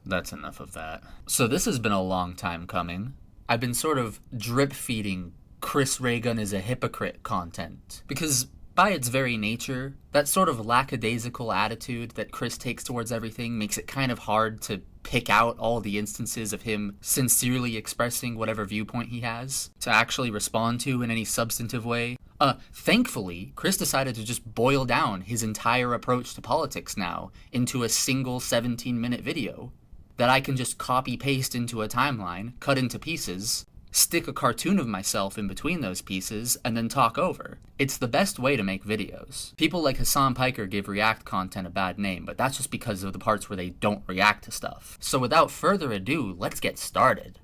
That's enough of that. So this has been a long time coming. I've been sort of drip feeding Chris Ray Gun is a hypocrite content. Because by its very nature, that sort of lackadaisical attitude that Chris takes towards everything makes it kind of hard to pick out all the instances of him sincerely expressing whatever viewpoint he has to actually respond to in any substantive way. Thankfully, Chris decided to just boil down his entire approach to politics now into a single 17-minute video that I can just copy-paste into a timeline, cut into pieces, stick a cartoon of myself in between those pieces, and then talk over. It's the best way to make videos. People like Hassan Piker give React content a bad name, but that's just because of the parts where they don't react to stuff. So without further ado, let's get started.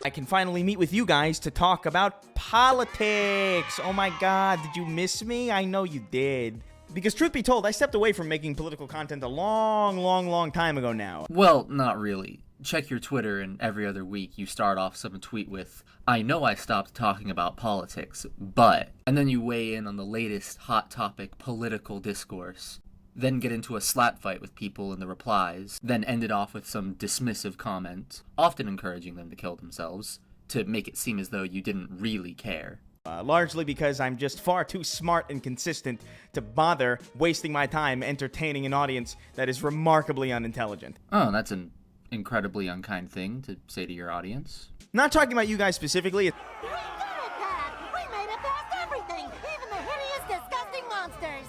I can finally meet with you guys to talk about politics. Oh my god, did you miss me? I know you did. Because truth be told, I stepped away from making political content a long time ago now. Well, not really. Check your Twitter, and every other week you start off some tweet with, "I know I stopped talking about politics, but..." And then you weigh in on the latest hot topic political discourse. Then get into a slap fight with people in the replies. Then end it off with some dismissive comment, often encouraging them to kill themselves, to make it seem as though you didn't really care. Largely because I'm just far too smart and consistent to bother wasting my time entertaining an audience that is remarkably unintelligent. Oh, that's an incredibly unkind thing to say to your audience. Not talking about you guys specifically. We did it, Pat! We made it past everything! Even the hideous, disgusting monsters!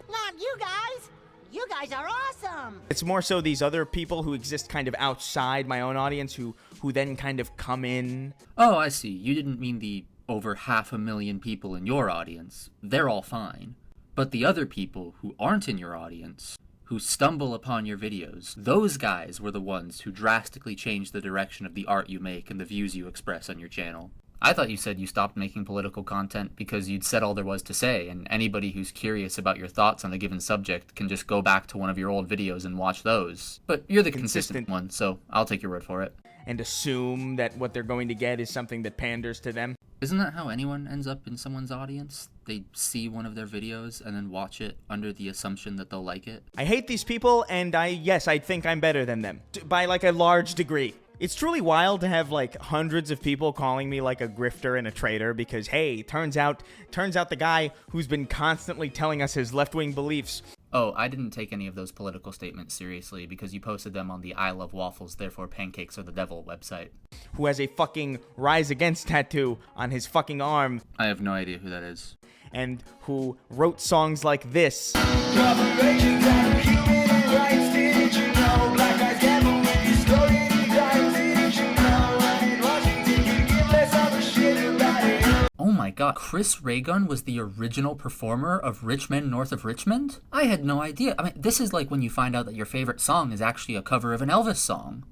Not you guys! You guys are awesome! It's more so these other people who exist kind of outside my own audience who then kind of come in. Oh, I see. You didn't mean the over 500,000 people in your audience. They're all fine. But the other people who aren't in your audience, who stumble upon your videos, those guys were the ones who drastically changed the direction of the art you make and the views you express on your channel. I thought you said you stopped making political content because you'd said all there was to say, and anybody who's curious about your thoughts on a given subject can just go back to one of your old videos and watch those. But you're the consistent one, so I'll take your word for it. And assume that what they're going to get is something that panders to them. Isn't that how anyone ends up in someone's audience? They see one of their videos and then watch it under the assumption that they'll like it? I hate these people, and I think I'm better than them. By like a large degree. It's truly wild to have like hundreds of people calling me like a grifter and a traitor because, hey, turns out the guy who's been constantly telling us his left-wing beliefs. Oh, I didn't take any of those political statements seriously because you posted them on the I Love Waffles, Therefore Pancakes Are the Devil website. Who has a fucking Rise Against tattoo on his fucking arm. I have no idea who that is. And who wrote songs like this. Oh my god, Chris Ray Gun was the original performer of Rich Men North of Richmond? I had no idea. I mean, this is like when you find out that your favorite song is actually a cover of an Elvis song.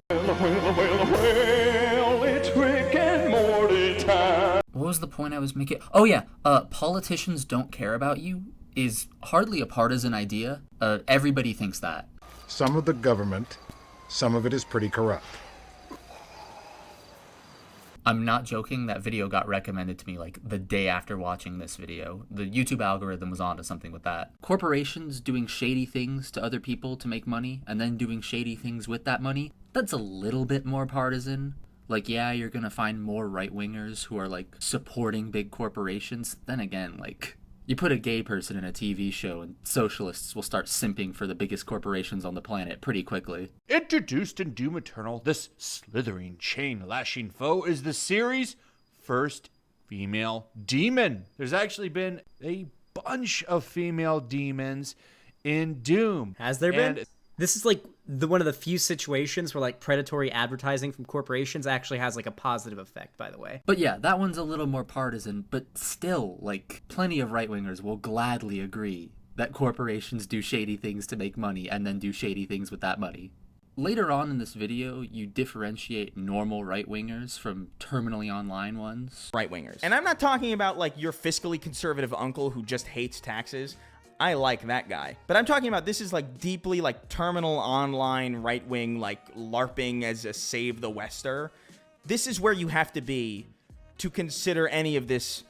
It's Rick and Morty time. What was the point I was making? Oh yeah, politicians don't care about you is hardly a partisan idea. Everybody thinks that. Some of the government, some of it is pretty corrupt. I'm not joking, that video got recommended to me like the day after watching this video. The YouTube algorithm was onto something with that. Corporations doing shady things to other people to make money and then doing shady things with that money, that's a little bit more partisan. Like, yeah, you're gonna find more right-wingers who are like supporting big corporations. Then again, like, you put a gay person in a TV show and socialists will start simping for the biggest corporations on the planet pretty quickly. Introduced in Doom Eternal, this slithering, chain-lashing foe is the series' first female demon. There's actually been a bunch of female demons in Doom. Has there been? This is like one of the few situations where like predatory advertising from corporations actually has like a positive effect, by the way. But yeah, that one's a little more partisan, but still, like, plenty of right-wingers will gladly agree that corporations do shady things to make money and then do shady things with that money. Later on in this video, you differentiate normal right-wingers from terminally online ones. Right-wingers. And I'm not talking about like your fiscally conservative uncle who just hates taxes. I like that guy. But I'm talking about this is like deeply like terminal online right-wing like LARPing as a save the Wester. This is where you have to be to consider any of this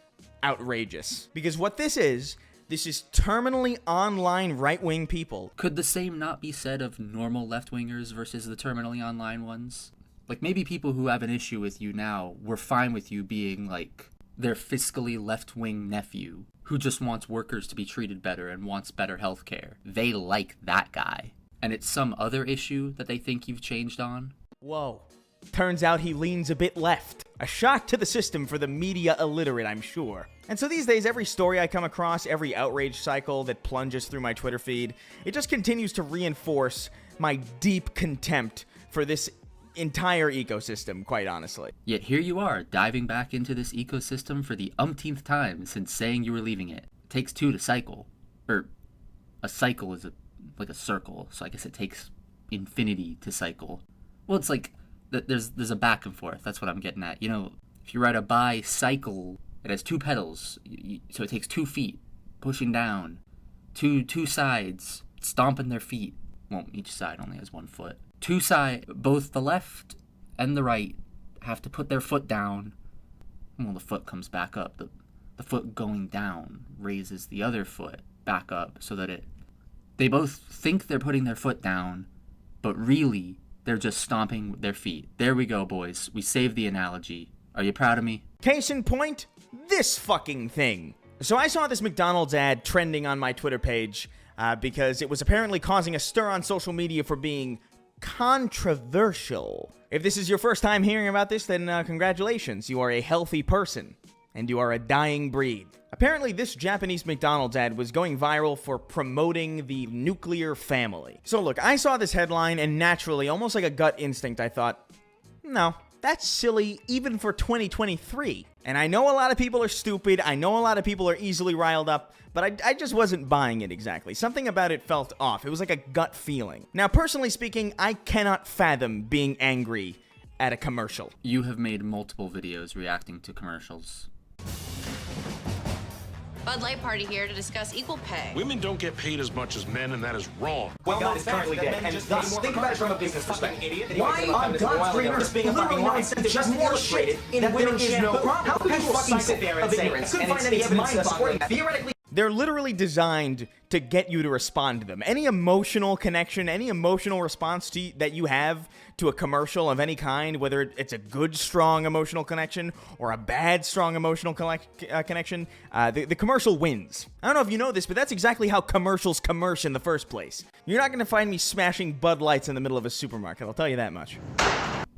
outrageous. Because what this is, This is terminally online right-wing people. Could the same not be said of normal left-wingers versus the terminally online ones? Like, maybe people who have an issue with you now were fine with you being, like, their fiscally left-wing nephew who just wants workers to be treated better and wants better healthcare. They like that guy. And it's some other issue that they think you've changed on? Whoa. Turns out he leans a bit left. A shock to the system for the media illiterate, I'm sure. And so these days, every story I come across, every outrage cycle that plunges through my Twitter feed, it just continues to reinforce my deep contempt for this entire ecosystem, quite honestly. Yet here you are, diving back into this ecosystem for the umpteenth time since saying you were leaving it. It takes two to cycle. Or, a cycle is like a circle, so I guess it takes infinity to cycle. Well, it's like, there's a back and forth, that's what I'm getting at. You know, if you ride a bicycle, it has two pedals, so it takes 2 feet, pushing down, two sides, stomping their feet. Well, each side only has 1 foot. Both the left and the right have to put their foot down. Well, the foot comes back up. The foot going down raises the other foot back up so that they both think they're putting their foot down, but really they're just stomping their feet. There we go, boys. We saved the analogy. Are you proud of me? Case in point, this fucking thing. So I saw this McDonald's ad trending on my Twitter page because it was apparently causing a stir on social media for being controversial. If this is your first time hearing about this, then congratulations. You are a healthy person, and you are a dying breed. Apparently, this Japanese McDonald's ad was going viral for promoting the nuclear family. So look, I saw this headline, and naturally, almost like a gut instinct, I thought, no, that's silly even for 2023. And I know a lot of people are stupid, I know a lot of people are easily riled up, but I just wasn't buying it exactly. Something about it felt off. It was like a gut feeling. Now, personally speaking, I cannot fathom being angry at a commercial. You have made multiple videos reacting to commercials. Bud Light Party here to discuss equal pay. Women don't get paid as much as men, and that is wrong. Well, God is currently dead, and thus, think about it from a business perspective. Why on God's green earth being literally nonsense just illustrated that there is no problem? How could you fucking sit there and say, I couldn't find any evidence supporting that? Theoretically, they're literally designed to get you to respond to them. Any emotional connection, any emotional response that you have to a commercial of any kind, whether it's a good, strong emotional connection or a bad, strong emotional connection, the commercial wins. I don't know if you know this, but that's exactly how commercials commerce in the first place. You're not going to find me smashing Bud Lights in the middle of a supermarket, I'll tell you that much.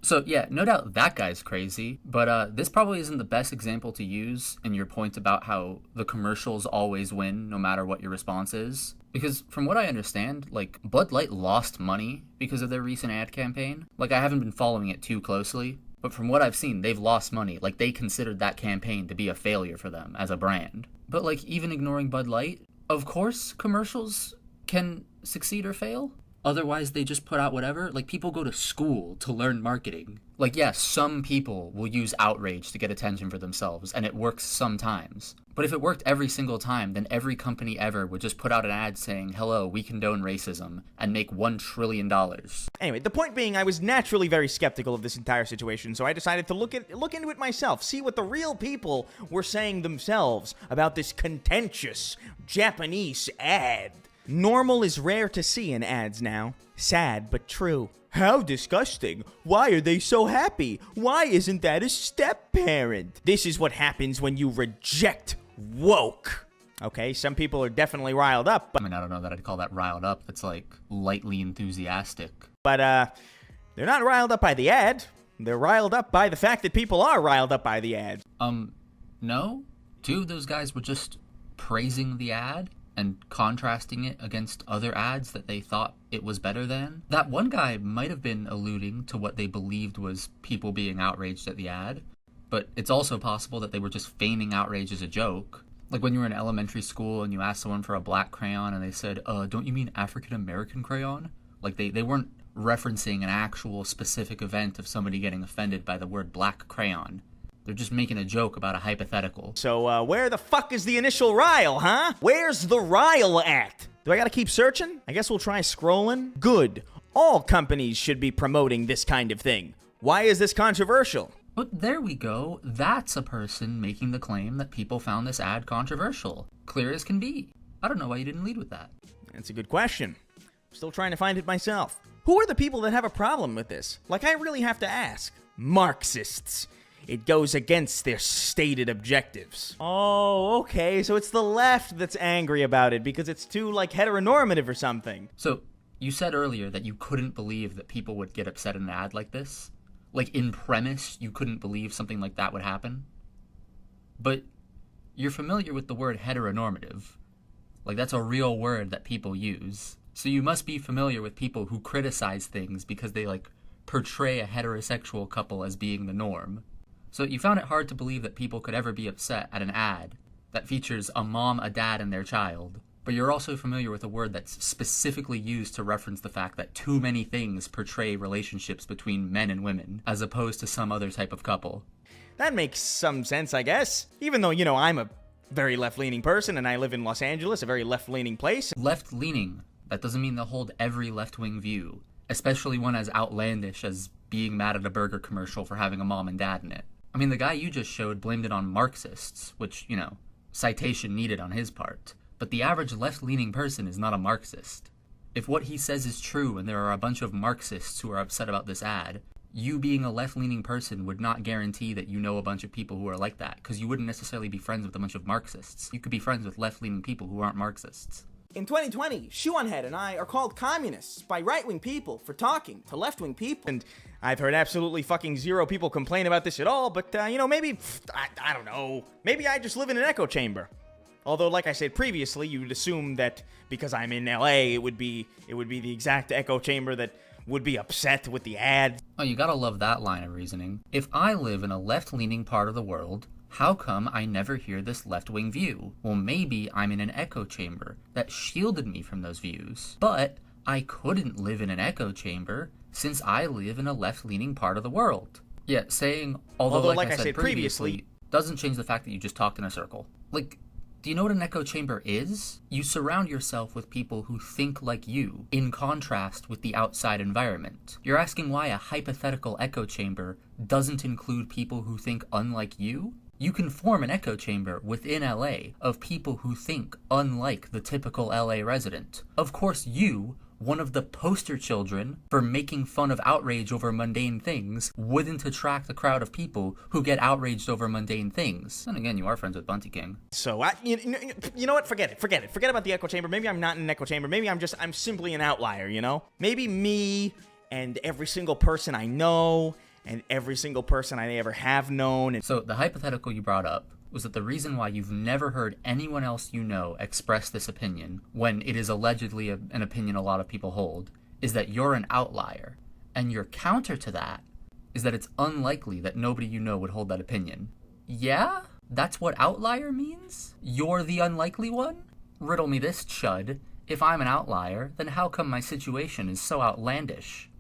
So yeah, no doubt that guy's crazy, but this probably isn't the best example to use in your point about how the commercials always win no matter what your response is. Because from what I understand, like, Bud Light lost money because of their recent ad campaign. Like, I haven't been following it too closely, but from what I've seen, they've lost money. Like, they considered that campaign to be a failure for them as a brand. But like, even ignoring Bud Light, of course commercials can succeed or fail. Otherwise, they just put out whatever. Like, people go to school to learn marketing. Like, yes, some people will use outrage to get attention for themselves, and it works sometimes. But if it worked every single time, then every company ever would just put out an ad saying, hello, we condone racism, and make $1 trillion. Anyway, the point being, I was naturally very skeptical of this entire situation, so I decided to look into it myself, see what the real people were saying themselves about this contentious Japanese ad. Normal is rare to see in ads now. Sad, but true. How disgusting. Why are they so happy? Why isn't that a step-parent? This is what happens when you reject woke. Okay, some people are definitely riled up, but... I mean, I don't know that I'd call that riled up. It's like lightly enthusiastic. But, they're not riled up by the ad. They're riled up by the fact that people are riled up by the ad. No. 2 of those guys were just praising the ad and contrasting it against other ads that they thought it was better than. That one guy might have been alluding to what they believed was people being outraged at the ad, but it's also possible that they were just feigning outrage as a joke. Like when you were in elementary school and you asked someone for a black crayon and they said, don't you mean African-American crayon? Like they weren't referencing an actual specific event of somebody getting offended by the word black crayon. They're just making a joke about a hypothetical. So, where the fuck is the initial rile, huh? Where's the rile at? Do I gotta keep searching? I guess we'll try scrolling. Good. All companies should be promoting this kind of thing. Why is this controversial? But there we go. That's a person making the claim that people found this ad controversial. Clear as can be. I don't know why you didn't lead with that. That's a good question. Still trying to find it myself. Who are the people that have a problem with this? Like, I really have to ask. Marxists. It goes against their stated objectives. Oh, okay, so it's the left that's angry about it because it's too, like, heteronormative or something. So, you said earlier that you couldn't believe that people would get upset in an ad like this? Like, in premise, you couldn't believe something like that would happen? But you're familiar with the word heteronormative. Like, that's a real word that people use. So you must be familiar with people who criticize things because they, like, portray a heterosexual couple as being the norm. So you found it hard to believe that people could ever be upset at an ad that features a mom, a dad, and their child. But you're also familiar with a word that's specifically used to reference the fact that too many things portray relationships between men and women, as opposed to some other type of couple. That makes some sense, I guess. Even though, I'm a very left-leaning person and I live in Los Angeles, a very left-leaning place. Left-leaning. That doesn't mean they'll hold every left-wing view, especially one as outlandish as being mad at a burger commercial for having a mom and dad in it. I mean, the guy you just showed blamed it on Marxists, which, citation needed on his part. But the average left-leaning person is not a Marxist. If what he says is true and there are a bunch of Marxists who are upset about this ad, you being a left-leaning person would not guarantee that you know a bunch of people who are like that, because you wouldn't necessarily be friends with a bunch of Marxists. You could be friends with left-leaning people who aren't Marxists. In 2020, Shoeonhead and I are called communists by right-wing people for talking to left-wing people. And I've heard absolutely fucking zero people complain about this at all, but, maybe, I don't know. Maybe I just live in an echo chamber. Although, like I said previously, you'd assume that because I'm in LA, it would be the exact echo chamber that would be upset with the ad. Oh, you gotta love that line of reasoning. If I live in a left-leaning part of the world, how come I never hear this left-wing view? Well, maybe I'm in an echo chamber that shielded me from those views. But I couldn't live in an echo chamber since I live in a left-leaning part of the world. Yeah, saying, although like I said previously, doesn't change the fact that you just talked in a circle. Like, do you know what an echo chamber is? You surround yourself with people who think like you, in contrast with the outside environment. You're asking why a hypothetical echo chamber doesn't include people who think unlike you? You can form an echo chamber within LA of people who think unlike the typical LA resident. Of course, you, one of the poster children for making fun of outrage over mundane things, wouldn't attract the crowd of people who get outraged over mundane things. And again, you are friends with Bunty King. So, you know what? Forget it. Forget about the echo chamber. Maybe I'm not in an echo chamber. Maybe I'm simply an outlier, Maybe me and every single person I know and every single person I ever have known. So the hypothetical you brought up was that the reason why you've never heard anyone else you know express this opinion, when it is allegedly an opinion a lot of people hold, is that you're an outlier. And your counter to that is that it's unlikely that nobody you know would hold that opinion. Yeah? That's what outlier means? You're the unlikely one? Riddle me this, chud. If I'm an outlier, then how come my situation is so outlandish?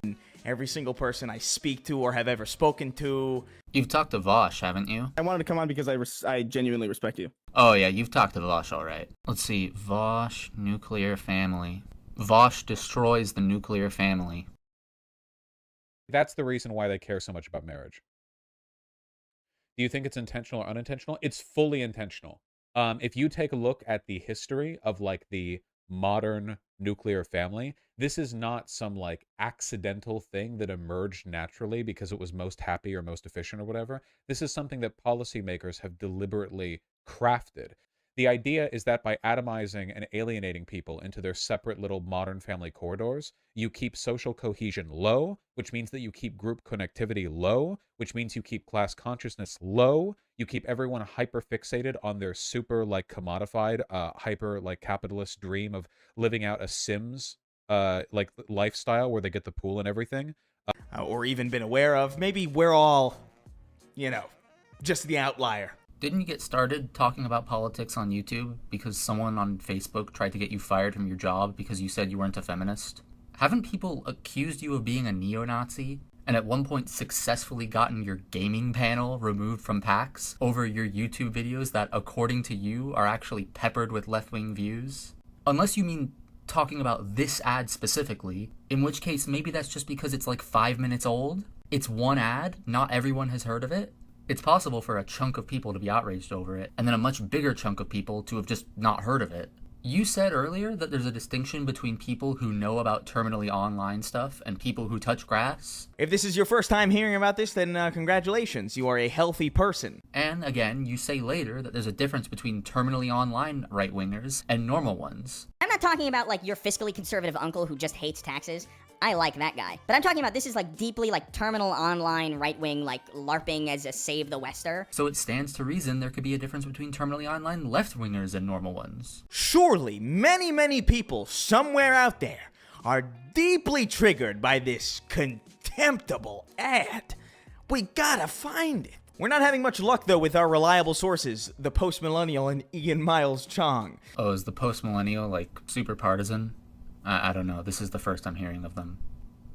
Every single person I speak to or have ever spoken to. You've talked to Vosh, haven't you? I wanted to come on because I genuinely respect you. Oh yeah, you've talked to Vosh, all right. Let's see, Vosh, nuclear family. Vosh destroys the nuclear family. That's the reason why they care so much about marriage. Do you think it's intentional or unintentional? It's fully intentional. If you take a look at the history of the modern nuclear family, this is not some accidental thing that emerged naturally because it was most happy or most efficient or whatever. This is something that policymakers have deliberately crafted. The idea is that by atomizing and alienating people into their separate little modern family corridors, you keep social cohesion low, which means that you keep group connectivity low, which means you keep class consciousness low, you keep everyone hyper-fixated on their super, commodified, hyper, capitalist dream of living out a Sims, lifestyle where they get the pool and everything. Or even been aware of. Maybe we're all, just the outlier. Didn't you get started talking about politics on YouTube because someone on Facebook tried to get you fired from your job because you said you weren't a feminist? Haven't people accused you of being a neo-Nazi and at one point successfully gotten your gaming panel removed from PAX over your YouTube videos that, according to you, are actually peppered with left-wing views? Unless you mean talking about this ad specifically, in which case maybe that's just because it's 5 minutes old. It's one ad, not everyone has heard of it. It's possible for a chunk of people to be outraged over it, and then a much bigger chunk of people to have just not heard of it. You said earlier that there's a distinction between people who know about terminally online stuff and people who touch grass. If this is your first time hearing about this, then congratulations, you are a healthy person. And again, you say later that there's a difference between terminally online right-wingers and normal ones. I'm not talking about, like, your fiscally conservative uncle who just hates taxes. I like that guy. But I'm talking about this is, like, deeply, like, terminal online right-wing, like, LARPing as a save the Wester. So it stands to reason there could be a difference between terminally online left-wingers and normal ones. Surely, many, many people somewhere out there are deeply triggered by this contemptible ad. We gotta find it. We're not having much luck, though, with our reliable sources, the Post-Millennial and Ian Miles Chong. Oh, is the Post-Millennial, like, super partisan? I don't know. This is the first I'm hearing of them.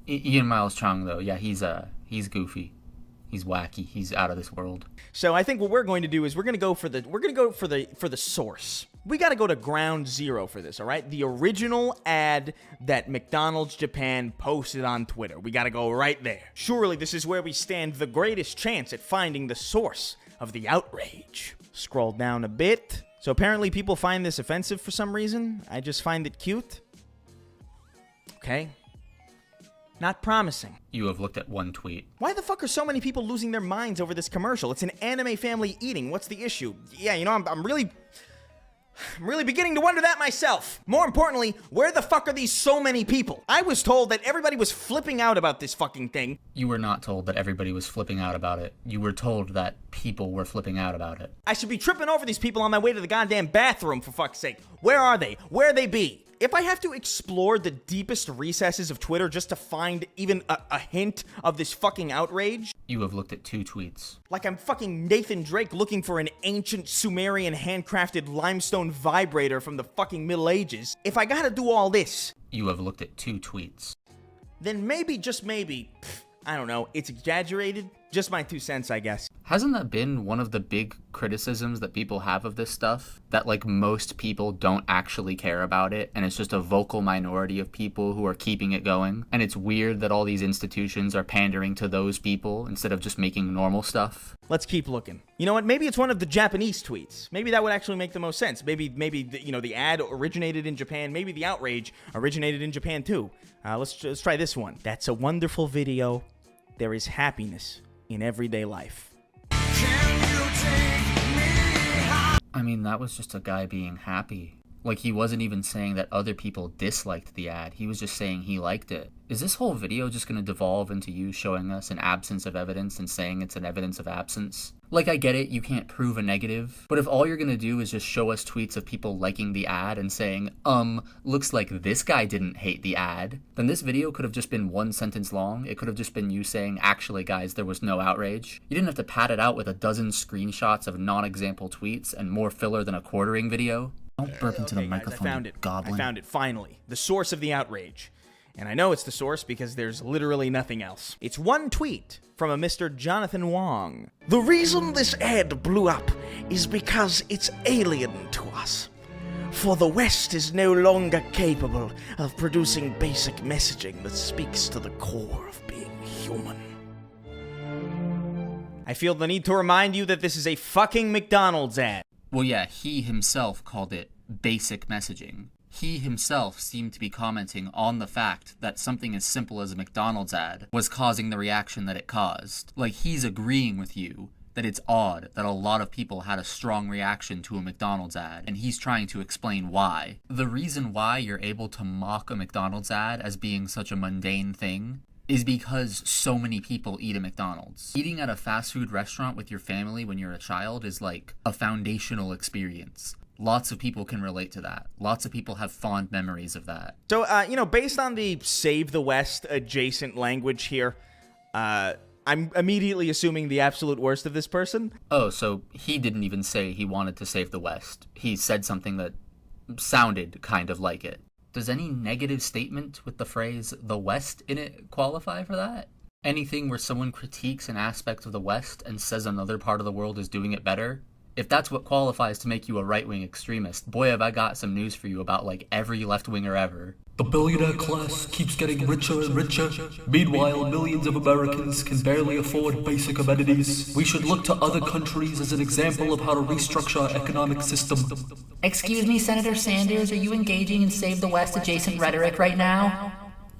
Ian Miles Chong, though, yeah, he's goofy. He's wacky. He's out of this world. So I think what we're going to do is we're going to go for the source. We got to go to ground zero for this, all right? The original ad that McDonald's Japan posted on Twitter. We got to go right there. Surely this is where we stand the greatest chance at finding the source of the outrage. Scroll down a bit. So apparently people find this offensive for some reason. I just find it cute. Okay. Not promising. You have looked at one tweet. Why the fuck are so many people losing their minds over this commercial? It's an anime family eating. What's the issue? Yeah, you know, I'm really beginning to wonder that myself. More importantly, where the fuck are these so many people? I was told that everybody was flipping out about this fucking thing. You were not told that everybody was flipping out about it. You were told that people were flipping out about it. I should be tripping over these people on my way to the goddamn bathroom, for fuck's sake. Where are they? Where they be? If I have to explore the deepest recesses of Twitter just to find even a hint of this fucking outrage... You have looked at 2 tweets. Like I'm fucking Nathan Drake looking for an ancient Sumerian handcrafted limestone vibrator from the fucking Middle Ages. If I gotta do all this... You have looked at 2 tweets. Then maybe, just maybe, I don't know, it's exaggerated? Just my 2 cents, I guess. Hasn't that been one of the big criticisms that people have of this stuff? That, like, most people don't actually care about it, and it's just a vocal minority of people who are keeping it going. And it's weird that all these institutions are pandering to those people instead of just making normal stuff. Let's keep looking. You know what? Maybe it's one of the Japanese tweets. Maybe that would actually make the most sense. Maybe the ad originated in Japan. Maybe the outrage originated in Japan, too. Let's try this one. That's a wonderful video. There is happiness in everyday life. I mean, that was just a guy being happy. Like, he wasn't even saying that other people disliked the ad. He was just saying he liked it. Is this whole video just going to devolve into you showing us an absence of evidence and saying it's an evidence of absence? Like, I get it, you can't prove a negative, but if all you're going to do is just show us tweets of people liking the ad and saying, looks like this guy didn't hate the ad, then this video could have just been 1 sentence long. It could have just been you saying, actually, guys, there was no outrage. You didn't have to pad it out with a dozen screenshots of non-example tweets and more filler than a quartering video. Don't burp into the microphone, I found it. Goblin. I found it, finally. The source of the outrage. And I know it's the source because there's literally nothing else. It's one tweet from a Mr. Jonathan Wong. The reason this ad blew up is because it's alien to us. For the West is no longer capable of producing basic messaging that speaks to the core of being human. I feel the need to remind you that this is a fucking McDonald's ad. Well, yeah, he himself called it basic messaging. He himself seemed to be commenting on the fact that something as simple as a McDonald's ad was causing the reaction that it caused. Like, he's agreeing with you that it's odd that a lot of people had a strong reaction to a McDonald's ad, and he's trying to explain why. The reason why you're able to mock a McDonald's ad as being such a mundane thing is because so many people eat at McDonald's. Eating at a fast food restaurant with your family when you're a child is like a foundational experience. Lots of people can relate to that. Lots of people have fond memories of that. So, based on the Save the West adjacent language here, I'm immediately assuming the absolute worst of this person. Oh, so he didn't even say he wanted to save the West. He said something that sounded kind of like it. Does any negative statement with the phrase "the West" in it qualify for that? Anything where someone critiques an aspect of the West and says another part of the world is doing it better If that's what qualifies to make you a right-wing extremist, boy have I got some news for you about like every left-winger ever. The billionaire class keeps getting richer and richer. Meanwhile, millions of Americans can barely afford basic amenities. We should look to other countries as an example of how to restructure our economic system. Excuse me, Senator Sanders, are you engaging in Save the West adjacent rhetoric right now?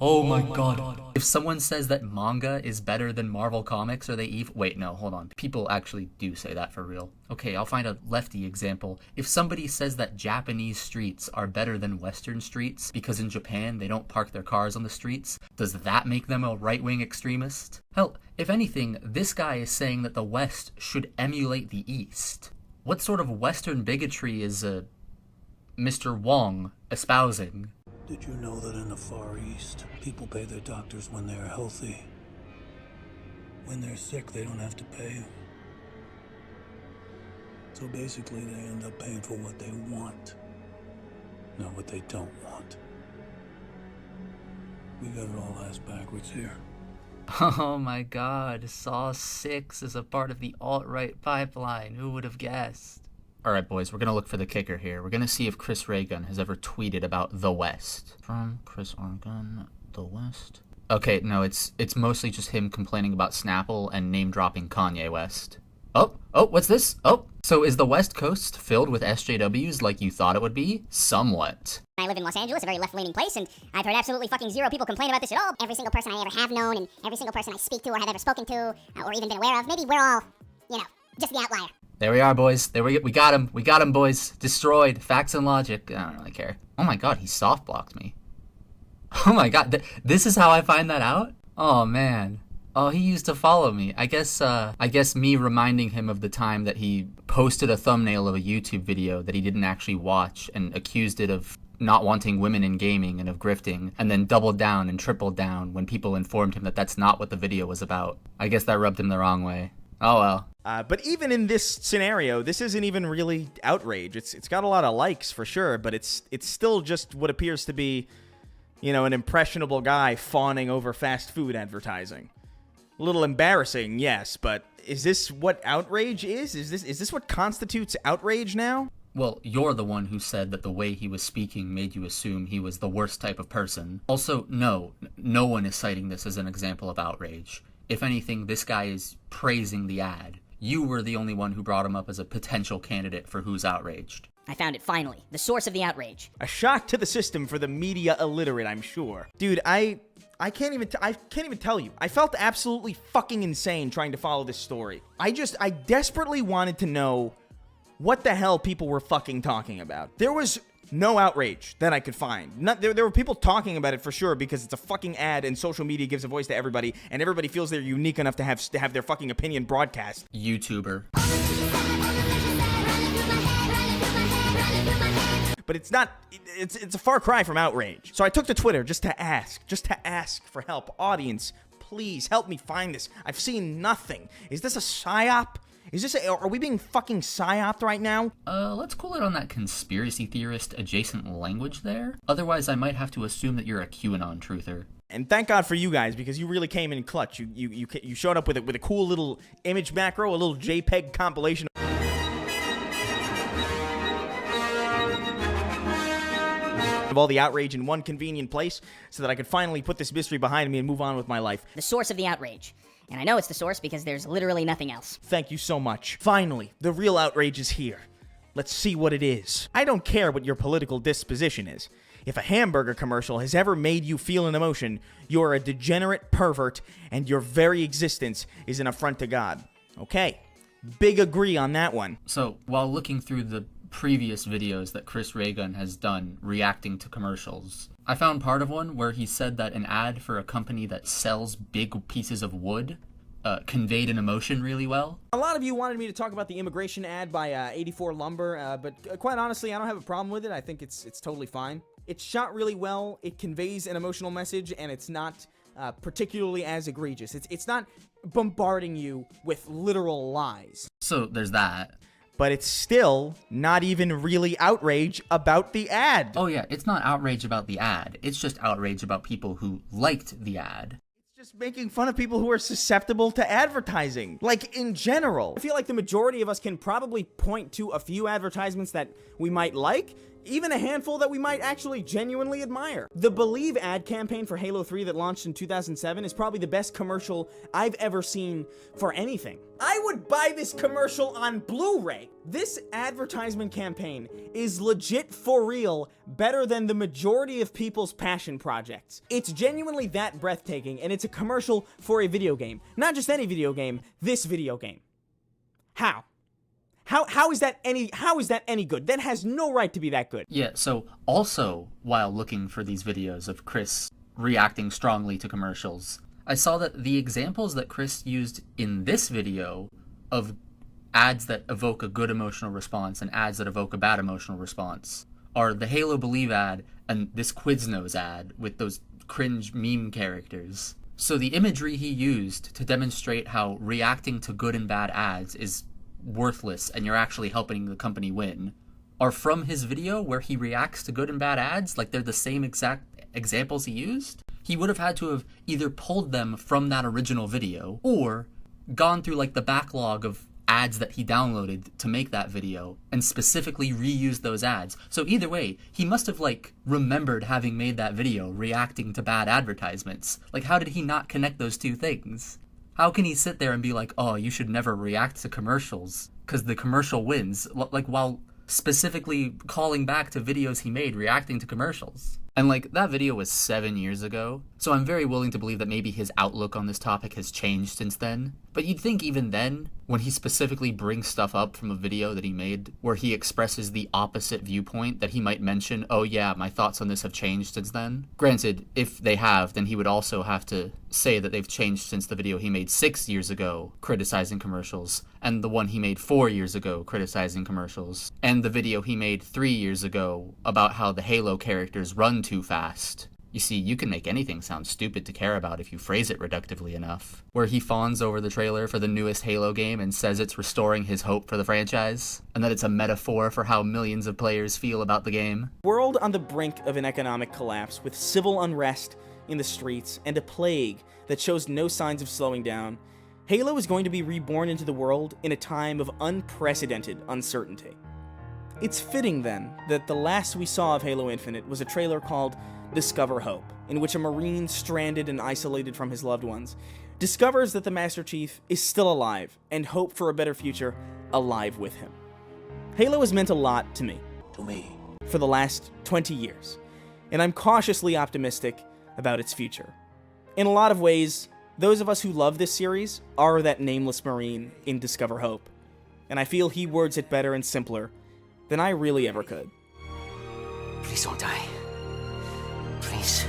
Oh my god. If someone says that manga is better than Marvel Comics, are they evil? Wait, no, hold on. People actually do say that for real. Okay, I'll find a lefty example. If somebody says that Japanese streets are better than Western streets because in Japan they don't park their cars on the streets, does that make them a right-wing extremist? Hell, if anything, this guy is saying that the West should emulate the East. What sort of Western bigotry is Mr. Wong espousing? Did you know that in the Far East, people pay their doctors when they're healthy? When they're sick, they don't have to pay. So basically, they end up paying for what they want, not what they don't want. We got it all ass backwards here. Oh my god, Saw 6 is a part of the alt-right pipeline. Who would have guessed? Alright boys, we're gonna look for the kicker here. We're gonna see if Chris Ray Gun has ever tweeted about the West. From Chris R. Gun, the West. Okay, no, it's mostly just him complaining about Snapple and name-dropping Kanye West. Oh, what's this? Oh, so is the West Coast filled with SJWs like you thought it would be? Somewhat. I live in Los Angeles, a very left-leaning place, and I've heard absolutely fucking zero people complain about this at all. Every single person I ever have known, and every single person I speak to or have ever spoken to, or even been aware of, maybe we're all, just the outlier. There we are, boys. There we got him. We got him, boys. Destroyed. Facts and logic. I don't really care. Oh my god, he soft blocked me. Oh my god, this is how I find that out? Oh man. Oh, he used to follow me. I guess me reminding him of the time that he posted a thumbnail of a YouTube video that he didn't actually watch and accused it of not wanting women in gaming and of grifting, and then doubled down and tripled down when people informed him that that's not what the video was about. I guess that rubbed him the wrong way. Oh well. But even in this scenario, this isn't even really outrage. It's got a lot of likes for sure, but it's still just what appears to be, an impressionable guy fawning over fast food advertising. A little embarrassing, yes, but is this what outrage is? Is this what constitutes outrage now? Well, you're the one who said that the way he was speaking made you assume he was the worst type of person. Also, no one is citing this as an example of outrage. If anything, this guy is praising the ad. You were the only one who brought him up as a potential candidate for who's outraged. I found it finally. The source of the outrage. A shock to the system for the media illiterate, I'm sure. Dude, I can't even tell you. I felt absolutely fucking insane trying to follow this story. I desperately wanted to know what the hell people were fucking talking about. There was no outrage that I could find. There were people talking about it for sure because it's a fucking ad and social media gives a voice to everybody and everybody feels they're unique enough to have their fucking opinion broadcast. YouTuber. But it's not, it's a far cry from outrage. So I took to Twitter just to ask for help. Audience, please help me find this. I've seen nothing. Is this a psyop? Are we being fucking psyoped right now? Let's cool it on that conspiracy theorist adjacent language there. Otherwise, I might have to assume that you're a QAnon truther. And thank God for you guys, because you really came in clutch. You showed up with a cool little image macro, a little JPEG compilation. Of all the outrage in one convenient place so that I could finally put this mystery behind me and move on with my life. The source of the outrage. And I know it's the source because there's literally nothing else. Thank you so much. Finally, the real outrage is here. Let's see what it is. I don't care what your political disposition is. If a hamburger commercial has ever made you feel an emotion, you're a degenerate pervert and your very existence is an affront to God. Okay, big agree on that one. So, while looking through the previous videos that Chris Ray Gun has done reacting to commercials, I found part of one where he said that an ad for a company that sells big pieces of wood conveyed an emotion really well. A lot of you wanted me to talk about the immigration ad by 84 Lumber, but quite honestly, I don't have a problem with it. I think it's totally fine. It's shot really well, it conveys an emotional message, and it's not particularly as egregious. It's not bombarding you with literal lies. So there's that. But it's still not even really outrage about the ad. Oh yeah, it's not outrage about the ad. It's just outrage about people who liked the ad. Just making fun of people who are susceptible to advertising, like in general. I feel like the majority of us can probably point to a few advertisements that we might like, even a handful that we might actually genuinely admire. The Believe ad campaign for Halo 3 that launched in 2007 is probably the best commercial I've ever seen for anything. I would buy this commercial on Blu-ray. This advertisement campaign is legit for real better than the majority of people's passion projects. It's genuinely that breathtaking, and it's a commercial for a video game. Not just any video game, this video game. How? How is that any good? That has no right to be that good. Yeah, so also, while looking for these videos of Chris reacting strongly to commercials, I saw that the examples that Chris used in this video of ads that evoke a good emotional response and ads that evoke a bad emotional response are the Halo Believe ad and this Quiznos ad with those cringe meme characters. So the imagery he used to demonstrate how reacting to good and bad ads is worthless and you're actually helping the company win are from his video where he reacts to good and bad ads, like they're the same exact examples he used. He would have had to have either pulled them from that original video or gone through like the backlog of ads that he downloaded to make that video and specifically reused those ads. So either way, he must have like remembered having made that video reacting to bad advertisements. Like, how did he not connect those two things? How can he sit there and be like, oh, you should never react to commercials because the commercial wins, like while specifically calling back to videos he made reacting to commercials? And like, that video was 7 years ago, so I'm very willing to believe that maybe his outlook on this topic has changed since then. But you'd think even then, when he specifically brings stuff up from a video that he made where he expresses the opposite viewpoint, that he might mention, oh yeah, my thoughts on this have changed since then. Granted, if they have, then he would also have to say that they've changed since the video he made 6 years ago criticizing commercials, and the one he made 4 years ago criticizing commercials, and the video he made 3 years ago about how the Halo characters run too fast. You see, you can make anything sound stupid to care about if you phrase it reductively enough. Where he fawns over the trailer for the newest Halo game and says it's restoring his hope for the franchise, and that it's a metaphor for how millions of players feel about the game. World on the brink of an economic collapse with civil unrest in the streets and a plague that shows no signs of slowing down, Halo is going to be reborn into the world in a time of unprecedented uncertainty. It's fitting, then, that the last we saw of Halo Infinite was a trailer called Discover Hope, in which a Marine stranded and isolated from his loved ones discovers that the Master Chief is still alive and hope for a better future alive with him. Halo has meant a lot to me for the last 20 years, and I'm cautiously optimistic about its future. In a lot of ways, those of us who love this series are that nameless Marine in Discover Hope, and I feel he words it better and simpler than I really ever could. Please don't die. Please,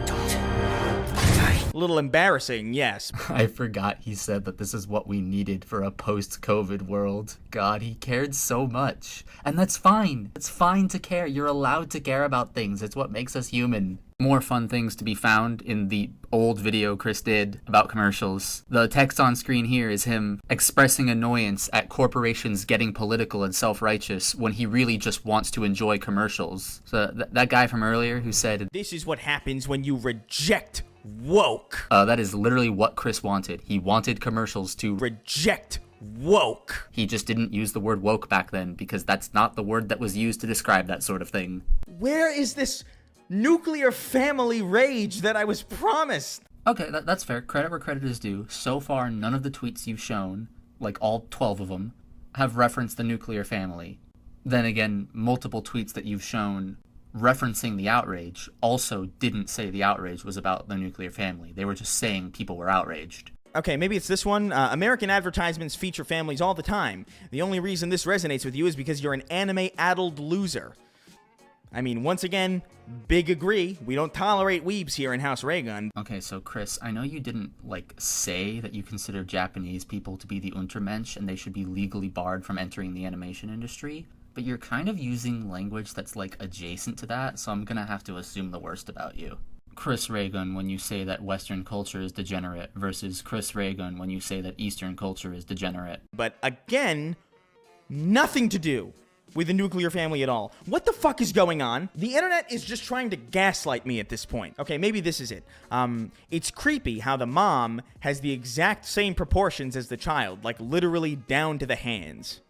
don't die. A little embarrassing, yes. I forgot he said that this is what we needed for a post-COVID world. God, he cared so much. And that's fine. It's fine to care. You're allowed to care about things. It's what makes us human. More fun things to be found in the old video Chris did about commercials. The text on screen here is him expressing annoyance at corporations getting political and self-righteous when he really just wants to enjoy commercials. So that guy from earlier who said, "This is what happens when you reject woke." That is literally what Chris wanted. He wanted commercials to reject woke. He just didn't use the word woke back then because that's not the word that was used to describe that sort of thing. Where is this nuclear family rage that I was promised? Okay, that's fair. Credit where credit is due. So far, none of the tweets you've shown, like all 12 of them, have referenced the nuclear family. Then again, multiple tweets that you've shown referencing the outrage also didn't say the outrage was about the nuclear family. They were just saying people were outraged. Okay, maybe it's this one. American advertisements feature families all the time. The only reason this resonates with you is because you're an anime-addled loser. I mean, once again, big agree. We don't tolerate weebs here in House Raygun. Okay, so Chris, I know you didn't, say that you consider Japanese people to be the Untermensch and they should be legally barred from entering the animation industry, but you're kind of using language that's, adjacent to that, so I'm gonna have to assume the worst about you. Chris Raygun when you say that Western culture is degenerate versus Chris Raygun when you say that Eastern culture is degenerate. But again, nothing to do with the nuclear family at all. What the fuck is going on? The internet is just trying to gaslight me at this point. Okay, maybe this is it. It's creepy how the mom has the exact same proportions as the child, like literally down to the hands.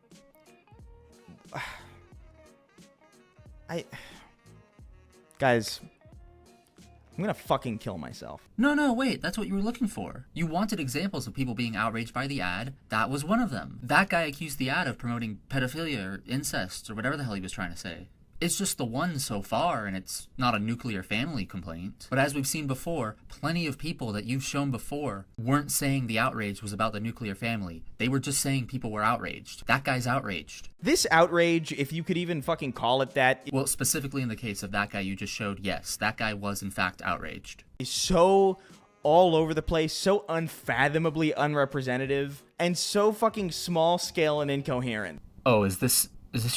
Guys, I'm gonna fucking kill myself. No, wait, that's what you were looking for. You wanted examples of people being outraged by the ad. That was one of them. That guy accused the ad of promoting pedophilia or incest or whatever the hell he was trying to say. It's just the one so far, and it's not a nuclear family complaint. But as we've seen before, plenty of people that you've shown before weren't saying the outrage was about the nuclear family. They were just saying people were outraged. That guy's outraged. This outrage, if you could even fucking call it that... Well, specifically in the case of that guy you just showed, yes, that guy was in fact outraged. ...is so all over the place, so unfathomably unrepresentative, and so fucking small scale and incoherent. Oh, is this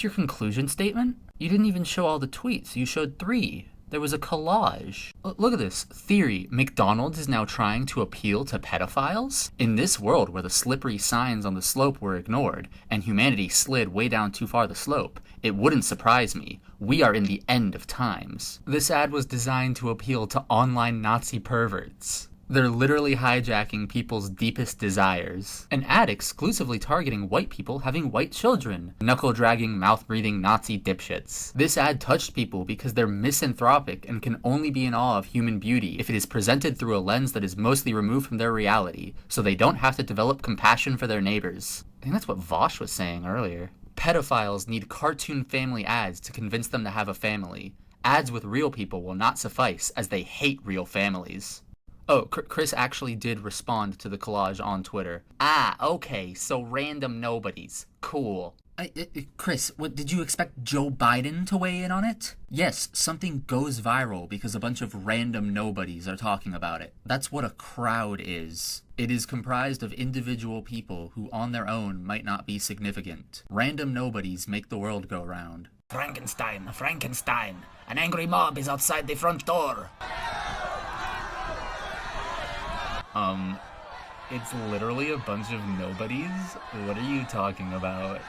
your conclusion statement? You didn't even show all the tweets. You showed 3. There was a collage. Look at this. Theory. McDonald's is now trying to appeal to pedophiles? In this world where the slippery signs on the slope were ignored, and humanity slid way down too far the slope, it wouldn't surprise me. We are in the end of times. This ad was designed to appeal to online Nazi perverts. They're literally hijacking people's deepest desires. An ad exclusively targeting white people having white children. Knuckle-dragging, mouth-breathing Nazi dipshits. This ad touched people because they're misanthropic and can only be in awe of human beauty if it is presented through a lens that is mostly removed from their reality, so they don't have to develop compassion for their neighbors. I think that's what Vosh was saying earlier. Pedophiles need cartoon family ads to convince them to have a family. Ads with real people will not suffice, as they hate real families. Oh, Chris actually did respond to the collage on Twitter. Ah, okay, so random nobodies. Cool. Chris, what, did you expect Joe Biden to weigh in on it? Yes, something goes viral because a bunch of random nobodies are talking about it. That's what a crowd is. It is comprised of individual people who on their own might not be significant. Random nobodies make the world go round. Frankenstein, Frankenstein. An angry mob is outside the front door. It's literally a bunch of nobodies? What are you talking about?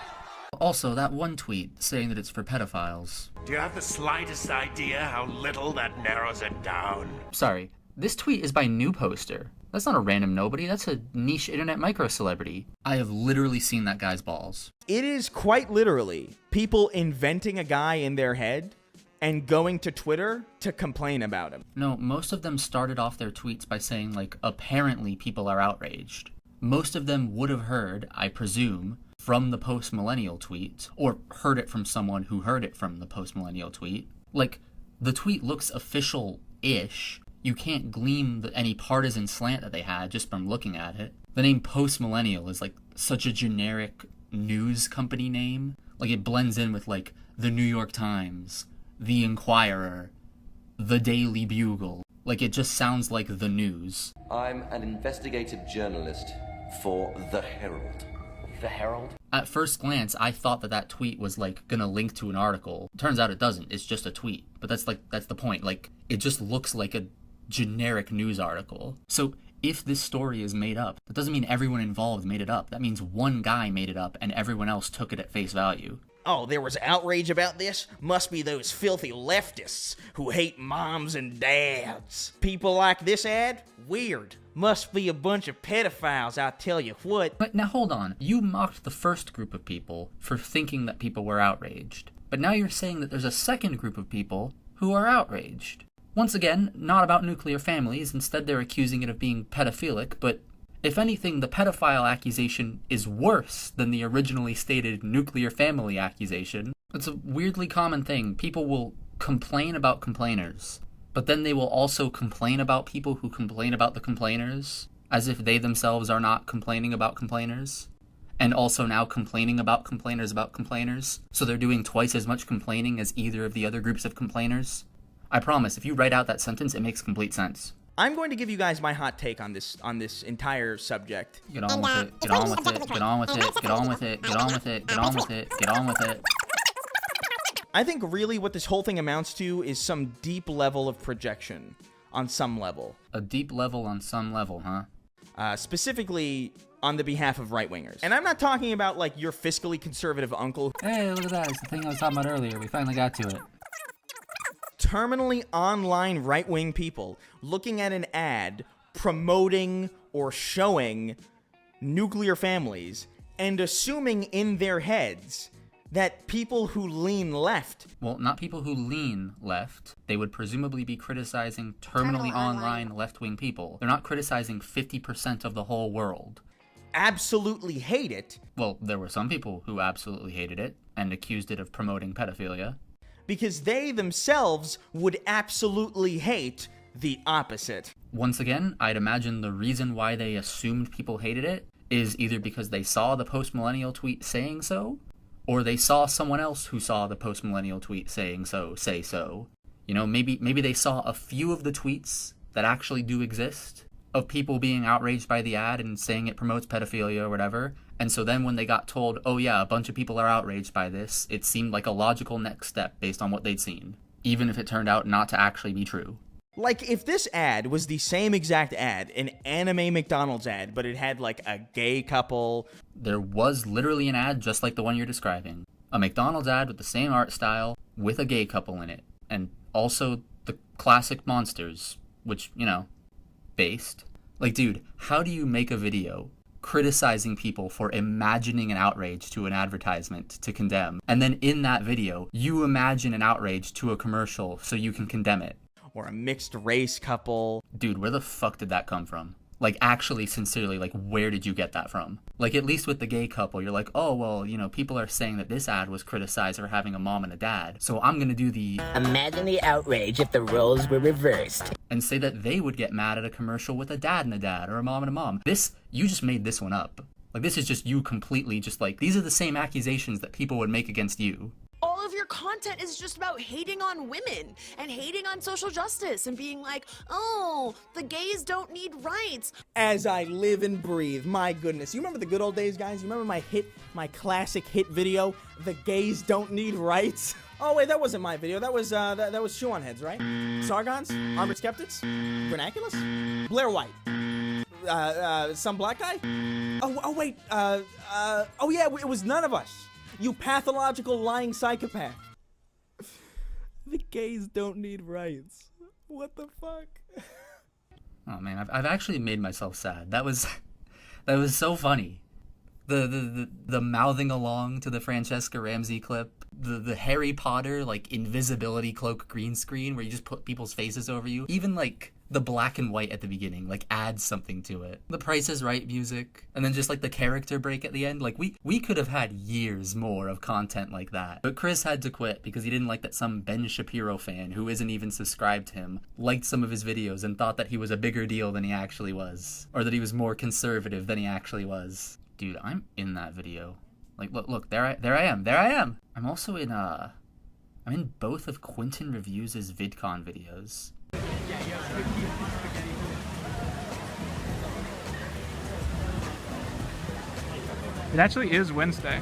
Also, that one tweet saying that it's for pedophiles. Do you have the slightest idea how little that narrows it down? Sorry, this tweet is by Newposter. That's not a random nobody, that's a niche internet micro-celebrity. I have literally seen that guy's balls. It is quite literally people inventing a guy in their head and going to Twitter to complain about him. No, most of them started off their tweets by saying, like, apparently people are outraged. Most of them would have heard, I presume, from the post-millennial tweet, or heard it from someone who heard it from the post-millennial tweet. Like, the tweet looks official-ish. You can't glean any partisan slant that they had just from looking at it. The name post-millennial is, like, such a generic news company name. Like, it blends in with, like, the New York Times, The Inquirer, The Daily Bugle. Like, it just sounds like the news. I'm an investigative journalist for The Herald. The Herald? At first glance, I thought that tweet was, like, gonna link to an article. Turns out it doesn't. It's just a tweet. But that's the point. Like, it just looks like a generic news article. So, if this story is made up, that doesn't mean everyone involved made it up. That means one guy made it up and everyone else took it at face value. Oh, there was outrage about this? Must be those filthy leftists who hate moms and dads. People like this ad? Weird. Must be a bunch of pedophiles, I tell you what. But now hold on. You mocked the first group of people for thinking that people were outraged. But now you're saying that there's a second group of people who are outraged. Once again, not about nuclear families. Instead, they're accusing it of being pedophilic, but if anything, the pedophile accusation is worse than the originally stated nuclear family accusation. It's a weirdly common thing. People will complain about complainers, but then they will also complain about people who complain about the complainers, as if they themselves are not complaining about complainers, and also now complaining about complainers, so they're doing twice as much complaining as either of the other groups of complainers. I promise, if you write out that sentence, it makes complete sense. I'm going to give you guys my hot take on this entire subject. Get on with it, get on with it, get on with it, get on with it, get on with it, get on with it, get on with it. I think really what this whole thing amounts to is some deep level of projection on some level. A deep level on some level, huh? specifically on the behalf of right-wingers. And I'm not talking about, like, your fiscally conservative uncle. Hey, look at that. It's the thing I was talking about earlier. We finally got to it. Terminally online right-wing people looking at an ad promoting or showing nuclear families and assuming in their heads that people who lean left... Well, not people who lean left. They would presumably be criticizing terminally online left-wing people. They're not criticizing 50% of the whole world. Absolutely hate it. Well, there were some people who absolutely hated it and accused it of promoting pedophilia. Because they themselves would absolutely hate the opposite. Once again, I'd imagine the reason why they assumed people hated it is either because they saw the post-millennial tweet saying so, or they saw someone else who saw the post-millennial tweet saying so say so. You know, maybe they saw a few of the tweets that actually do exist of people being outraged by the ad and saying it promotes pedophilia or whatever. And so then when they got told, oh yeah, a bunch of people are outraged by this, it seemed like a logical next step based on what they'd seen, even if it turned out not to actually be true. Like, if this ad was the same exact ad, an anime McDonald's ad, but it had, like, a gay couple... There was literally an ad just like the one you're describing. A McDonald's ad with the same art style, with a gay couple in it. And also the classic monsters, which, you know, based. Like, dude, how do you make a video criticizing people for imagining an outrage to an advertisement to condemn, and then in that video, you imagine an outrage to a commercial so you can condemn it? Or a mixed race couple. Dude, where the fuck did that come from? Like, actually, sincerely, like, where did you get that from? Like, at least with the gay couple, you're like, oh, well, you know, people are saying that this ad was criticized for having a mom and a dad, so I'm gonna do the... Imagine the outrage if the roles were reversed. And say that they would get mad at a commercial with a dad and a dad, or a mom and a mom. You just made this one up. Like, this is just you completely just like, these are the same accusations that people would make against you. All of your content is just about hating on women and hating on social justice and being like, oh, the gays don't need rights. As I live and breathe, my goodness. You remember the good old days, guys? You remember my classic hit video, The Gays Don't Need Rights? Oh, wait, that wasn't my video. That was Shoe on Heads, right? Sargons? Armored Skeptics? Vernaculus? Blair White? SomeBlackGuy? Oh, wait, oh yeah, it was none of us. You pathological lying psychopath. The gays don't need rights. What the fuck? Oh man, I've actually made myself sad. That was so funny. The mouthing along to the Francesca Ramsey clip, the Harry Potter like invisibility cloak green screen where you just put people's faces over you. Even like the black and white at the beginning like adds something to it. The Price is Right music, and then just like the character break at the end. Like we could have had years more of content like that. But Chris had to quit because he didn't like that some Ben Shapiro fan who isn't even subscribed to him liked some of his videos and thought that he was a bigger deal than he actually was, or that he was more conservative than he actually was. Dude, I'm in that video. Like, look, there I am. I'm also in, I'm in both of Quentin Reviews' VidCon videos. It actually is Wednesday.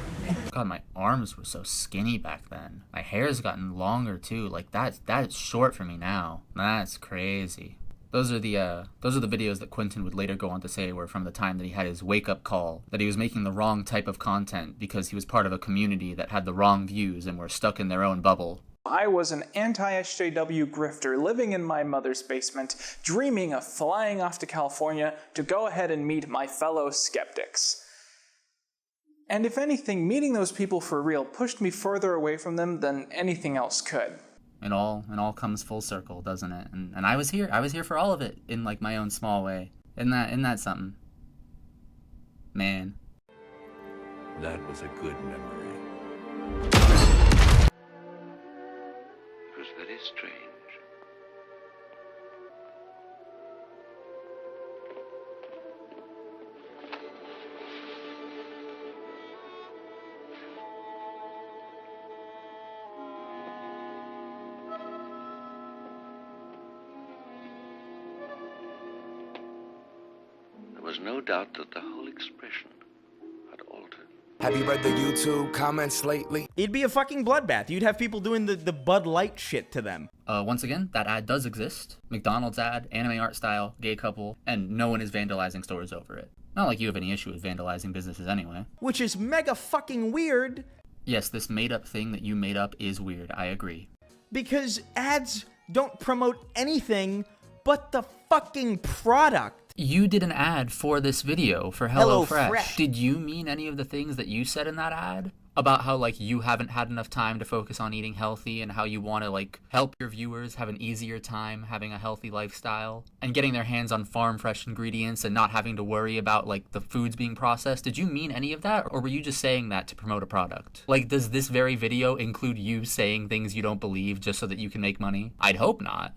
God, my arms were so skinny back then. My hair's gotten longer, too. Like, that's short for me now. That's crazy. Those are the videos that Quentin would later go on to say were from the time that he had his wake-up call, that he was making the wrong type of content because he was part of a community that had the wrong views and were stuck in their own bubble. I was an anti-SJW grifter living in my mother's basement, dreaming of flying off to California to go ahead and meet my fellow skeptics. And if anything, meeting those people for real pushed me further away from them than anything else could. It all comes full circle, doesn't it? And I was here for all of it in like my own small way. Isn't that something? Man. That was a good memory. It was very strange. There was no doubt that the whole expression had altered. Have you read the YouTube comments lately? It'd be a fucking bloodbath. You'd have people doing the Bud Light shit to them. Once again, that ad does exist. McDonald's ad, anime art style, gay couple, and no one is vandalizing stores over it. Not like you have any issue with vandalizing businesses anyway. Which is mega fucking weird. Yes, this made-up thing that you made up is weird, I agree. Because ads don't promote anything but the fucking product. You did an ad for this video for HelloFresh. Did you mean any of the things that you said in that ad? About how, like, you haven't had enough time to focus on eating healthy and how you want to, like, help your viewers have an easier time having a healthy lifestyle and getting their hands on farm fresh ingredients and not having to worry about, like, the foods being processed? Did you mean any of that, or were you just saying that to promote a product? Like, does this very video include you saying things you don't believe just so that you can make money? I'd hope not.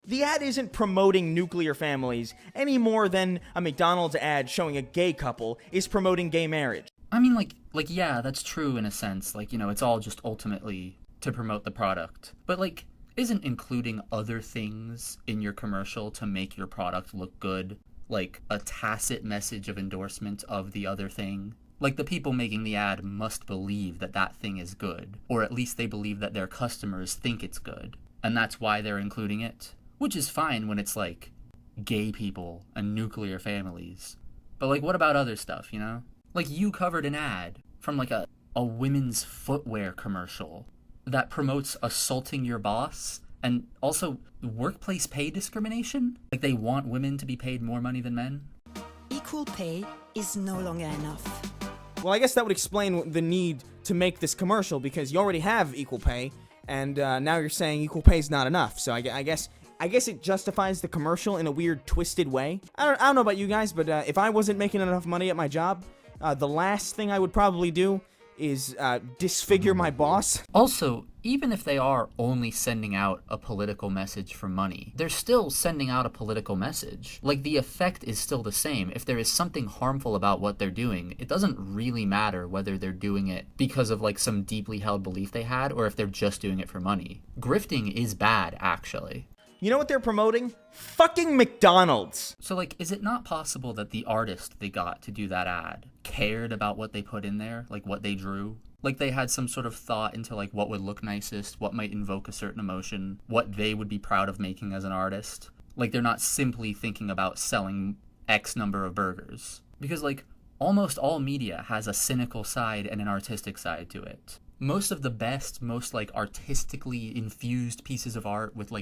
The ad isn't promoting nuclear families any more than a McDonald's ad showing a gay couple is promoting gay marriage. I mean, like, yeah, that's true in a sense. Like, you know, it's all just ultimately to promote the product. But, like, isn't including other things in your commercial to make your product look good, like, a tacit message of endorsement of the other thing? Like, the people making the ad must believe that that thing is good, or at least they believe that their customers think it's good, and that's why they're including it. Which is fine when it's, like, gay people and nuclear families. But, like, what about other stuff, you know? Like, you covered an ad from, like, a women's footwear commercial that promotes assaulting your boss and also workplace pay discrimination? Like, they want women to be paid more money than men? Equal pay is no longer enough. Well, I guess that would explain the need to make this commercial, because you already have equal pay, and now you're saying equal pay is not enough. So I guess it justifies the commercial in a weird, twisted way. I don't know about you guys, but if I wasn't making enough money at my job, the last thing I would probably do is disfigure my boss. Also, even if they are only sending out a political message for money, they're still sending out a political message. Like, the effect is still the same. If there is something harmful about what they're doing, it doesn't really matter whether they're doing it because of, like, some deeply held belief they had, or if they're just doing it for money. Grifting is bad, actually. You know what they're promoting? Fucking McDonald's. So, like, is it not possible that the artist they got to do that ad cared about what they put in there? Like, what they drew? Like, they had some sort of thought into, like, what would look nicest, what might invoke a certain emotion, what they would be proud of making as an artist. Like, they're not simply thinking about selling X number of burgers. Because, like, almost all media has a cynical side and an artistic side to it. Most of the best, most, like, artistically infused pieces of art with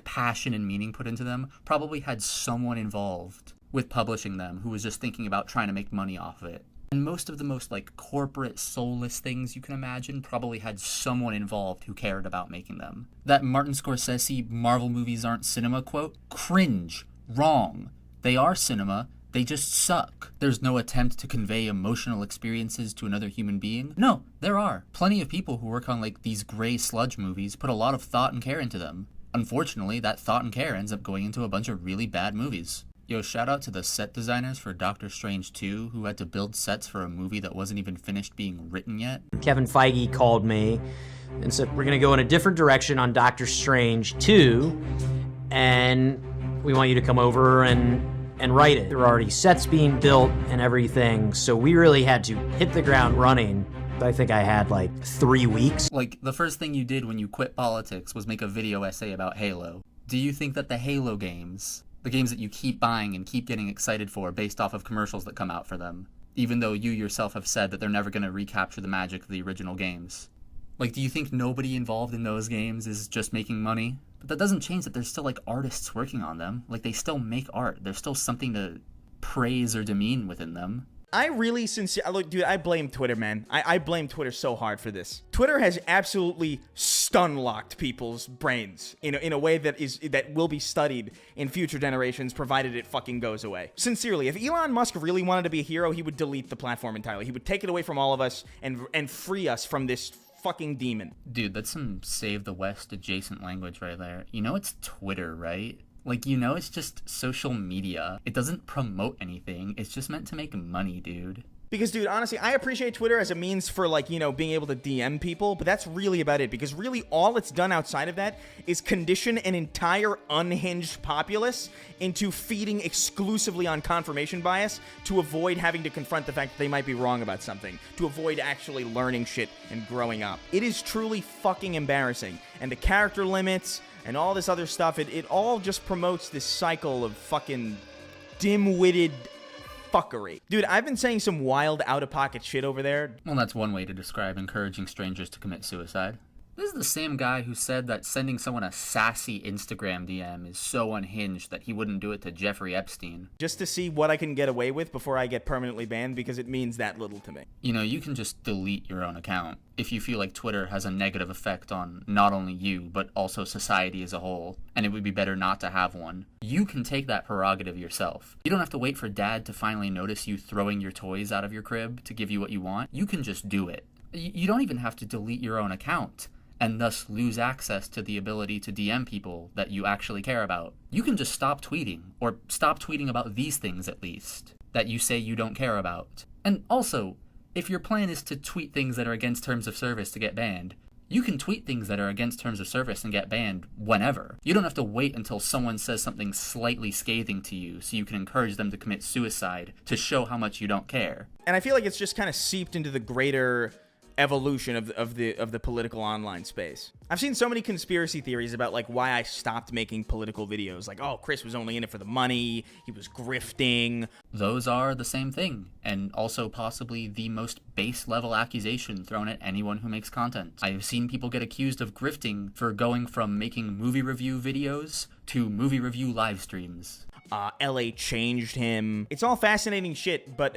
passion and meaning put into them probably had someone involved with publishing them who was just thinking about trying to make money off of it. And most of the most, like, corporate, soulless things you can imagine probably had someone involved who cared about making them. That Martin Scorsese Marvel movies aren't cinema quote, cringe, wrong. They are cinema. They just suck. There's no attempt to convey emotional experiences to another human being. No, there are. Plenty of people who work on, like, these gray sludge movies put a lot of thought and care into them. Unfortunately, that thought and care ends up going into a bunch of really bad movies. Yo, shout out to the set designers for Doctor Strange 2 who had to build sets for a movie that wasn't even finished being written yet. Kevin Feige called me and said, we're going to go in a different direction on Doctor Strange 2, and we want you to come over and write it. There were already sets being built and everything, so we really had to hit the ground running. I think I had like 3 weeks. Like, the first thing you did when you quit politics was make a video essay about Halo. Do you think that the Halo games, the games that you keep buying and keep getting excited for based off of commercials that come out for them, even though you yourself have said that they're never going to recapture the magic of the original games, like, do you think nobody involved in those games is just making money? But that doesn't change that there's still, like, artists working on them. Like, they still make art. There's still something to praise or demean within them. I really look, dude, I blame Twitter, man. I blame Twitter so hard for this. Twitter has absolutely stun-locked people's brains in a way that will be studied in future generations, provided it fucking goes away. Sincerely, if Elon Musk really wanted to be a hero, he would delete the platform entirely. He would take it away from all of us and free us from this fucking demon. Dude, that's some Save the West adjacent language right there. You know it's Twitter, right? Like, you know it's just social media. It doesn't promote anything. It's just meant to make money, dude. Because, dude, honestly, I appreciate Twitter as a means for, like, you know, being able to DM people, but that's really about it. Because really all it's done outside of that is condition an entire unhinged populace into feeding exclusively on confirmation bias to avoid having to confront the fact that they might be wrong about something, to avoid actually learning shit and growing up. It is truly fucking embarrassing. And the character limits and all this other stuff, it all just promotes this cycle of fucking dim-witted fuckery. Dude, I've been saying some wild out-of-pocket shit over there. Well, that's one way to describe encouraging strangers to commit suicide. This is the same guy who said that sending someone a sassy Instagram DM is so unhinged that he wouldn't do it to Jeffrey Epstein. Just to see what I can get away with before I get permanently banned, because it means that little to me. You know, you can just delete your own account if you feel like Twitter has a negative effect on not only you, but also society as a whole, and it would be better not to have one. You can take that prerogative yourself. You don't have to wait for Dad to finally notice you throwing your toys out of your crib to give you what you want. You can just do it. You don't even have to delete your own account and thus lose access to the ability to DM people that you actually care about. You can just stop tweeting, or stop tweeting about these things at least, that you say you don't care about. And also, if your plan is to tweet things that are against terms of service to get banned, you can tweet things that are against terms of service and get banned whenever. You don't have to wait until someone says something slightly scathing to you so you can encourage them to commit suicide to show how much you don't care. And I feel like it's just kind of seeped into the greater evolution of the political online space. I've seen so many conspiracy theories about like why I stopped making political videos. Like, oh, Chris was only in it for the money, he was grifting. Those are the same thing, and also possibly the most base level accusation thrown at anyone who makes content. I've seen people get accused of grifting for going from making movie review videos to movie review live streams. LA changed him. It's all fascinating shit, but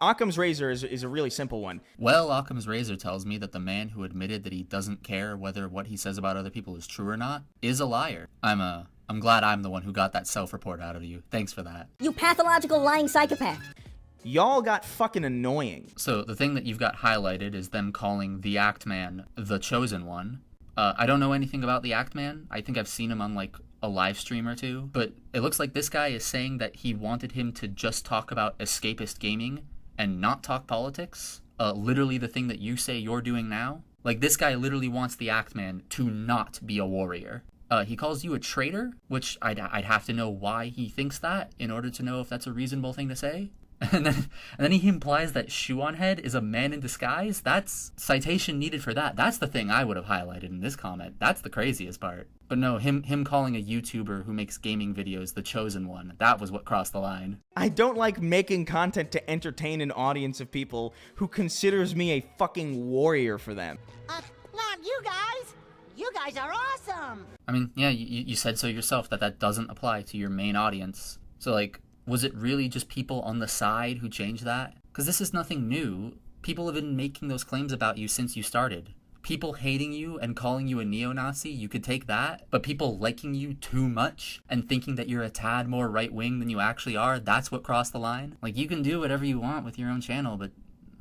Occam's razor is a really simple one. Well, Occam's razor tells me that the man who admitted that he doesn't care whether what he says about other people is true or not is a liar. I'm glad I'm the one who got that self-report out of you. Thanks for that. You pathological lying psychopath. Y'all got fucking annoying. So the thing that you've got highlighted is them calling the Act Man the Chosen One. I don't know anything about the Act Man. I think I've seen him on like a live stream or two, but it looks like this guy is saying that he wanted him to just talk about escapist gaming and not talk politics, literally the thing that you say you're doing now. Like, this guy literally wants the Act Man to not be a warrior. He calls you a traitor, which I'd have to know why he thinks that in order to know if that's a reasonable thing to say. And then he implies that Shoe on Head is a man in disguise. That's citation needed for that. That's the thing I would have highlighted in this comment. That's the craziest part. But no, him calling a YouTuber who makes gaming videos the chosen one, that was what crossed the line. I don't like making content to entertain an audience of people who considers me a fucking warrior for them. Not you guys. You guys are awesome. I mean, yeah, you said so yourself that doesn't apply to your main audience. So, like, was it really just people on the side who changed that? Because this is nothing new. People have been making those claims about you since you started. People hating you and calling you a neo-Nazi, you could take that. But people liking you too much and thinking that you're a tad more right-wing than you actually are, that's what crossed the line? Like, you can do whatever you want with your own channel, but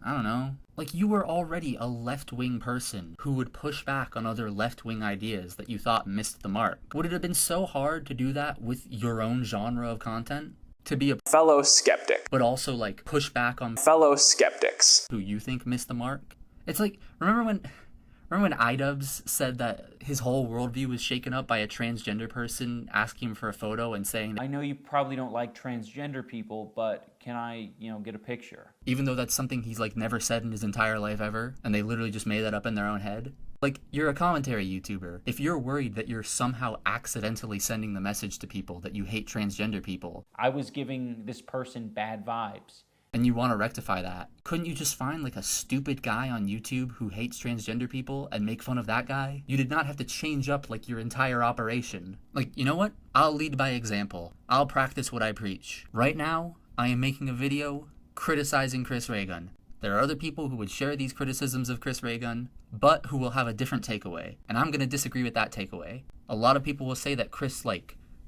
I don't know. Like, you were already a left-wing person who would push back on other left-wing ideas that you thought missed the mark. Would it have been so hard to do that with your own genre of content? To be a fellow skeptic, but also like push back on fellow skeptics who you think missed the mark. It's like, remember when Idubbbz said that his whole worldview was shaken up by a transgender person asking him for a photo and saying that, I know you probably don't like transgender people, but can I, get a picture? Even though that's something he's like never said in his entire life ever, and they literally just made that up in their own head. Like, you're a commentary YouTuber. If you're worried that you're somehow accidentally sending the message to people that you hate transgender people, I was giving this person bad vibes, and you want to rectify that, couldn't you just find like a stupid guy on YouTube who hates transgender people and make fun of that guy? You did not have to change up like your entire operation. Like, you know what? I'll lead by example. I'll practice what I preach. Right now, I am making a video criticizing Chris Ray Gun. There are other people who would share these criticisms of Chris Ray Gun, but who will have a different takeaway, and I'm going to disagree with that takeaway. A lot of people will say that Chris,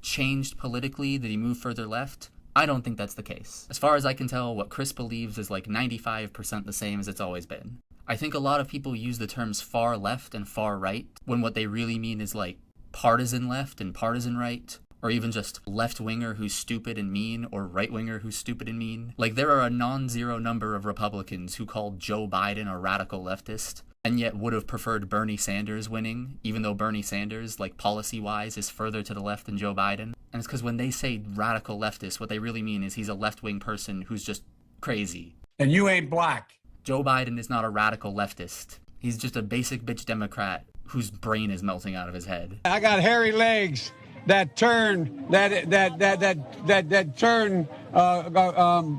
changed politically, that he moved further left. I don't think that's the case. As far as I can tell, what Chris believes is 95% the same as it's always been. I think a lot of people use the terms far left and far right, when what they really mean is partisan left and partisan right, or even just left-winger who's stupid and mean, or right-winger who's stupid and mean. Like, there are a non-zero number of Republicans who called Joe Biden a radical leftist, and yet would have preferred Bernie Sanders winning, even though Bernie Sanders, like, policy-wise, is further to the left than Joe Biden. And it's because when they say radical leftist, what they really mean is he's a left-wing person who's just crazy. And you ain't black. Joe Biden is not a radical leftist. He's just a basic bitch Democrat whose brain is melting out of his head. I got hairy legs that turn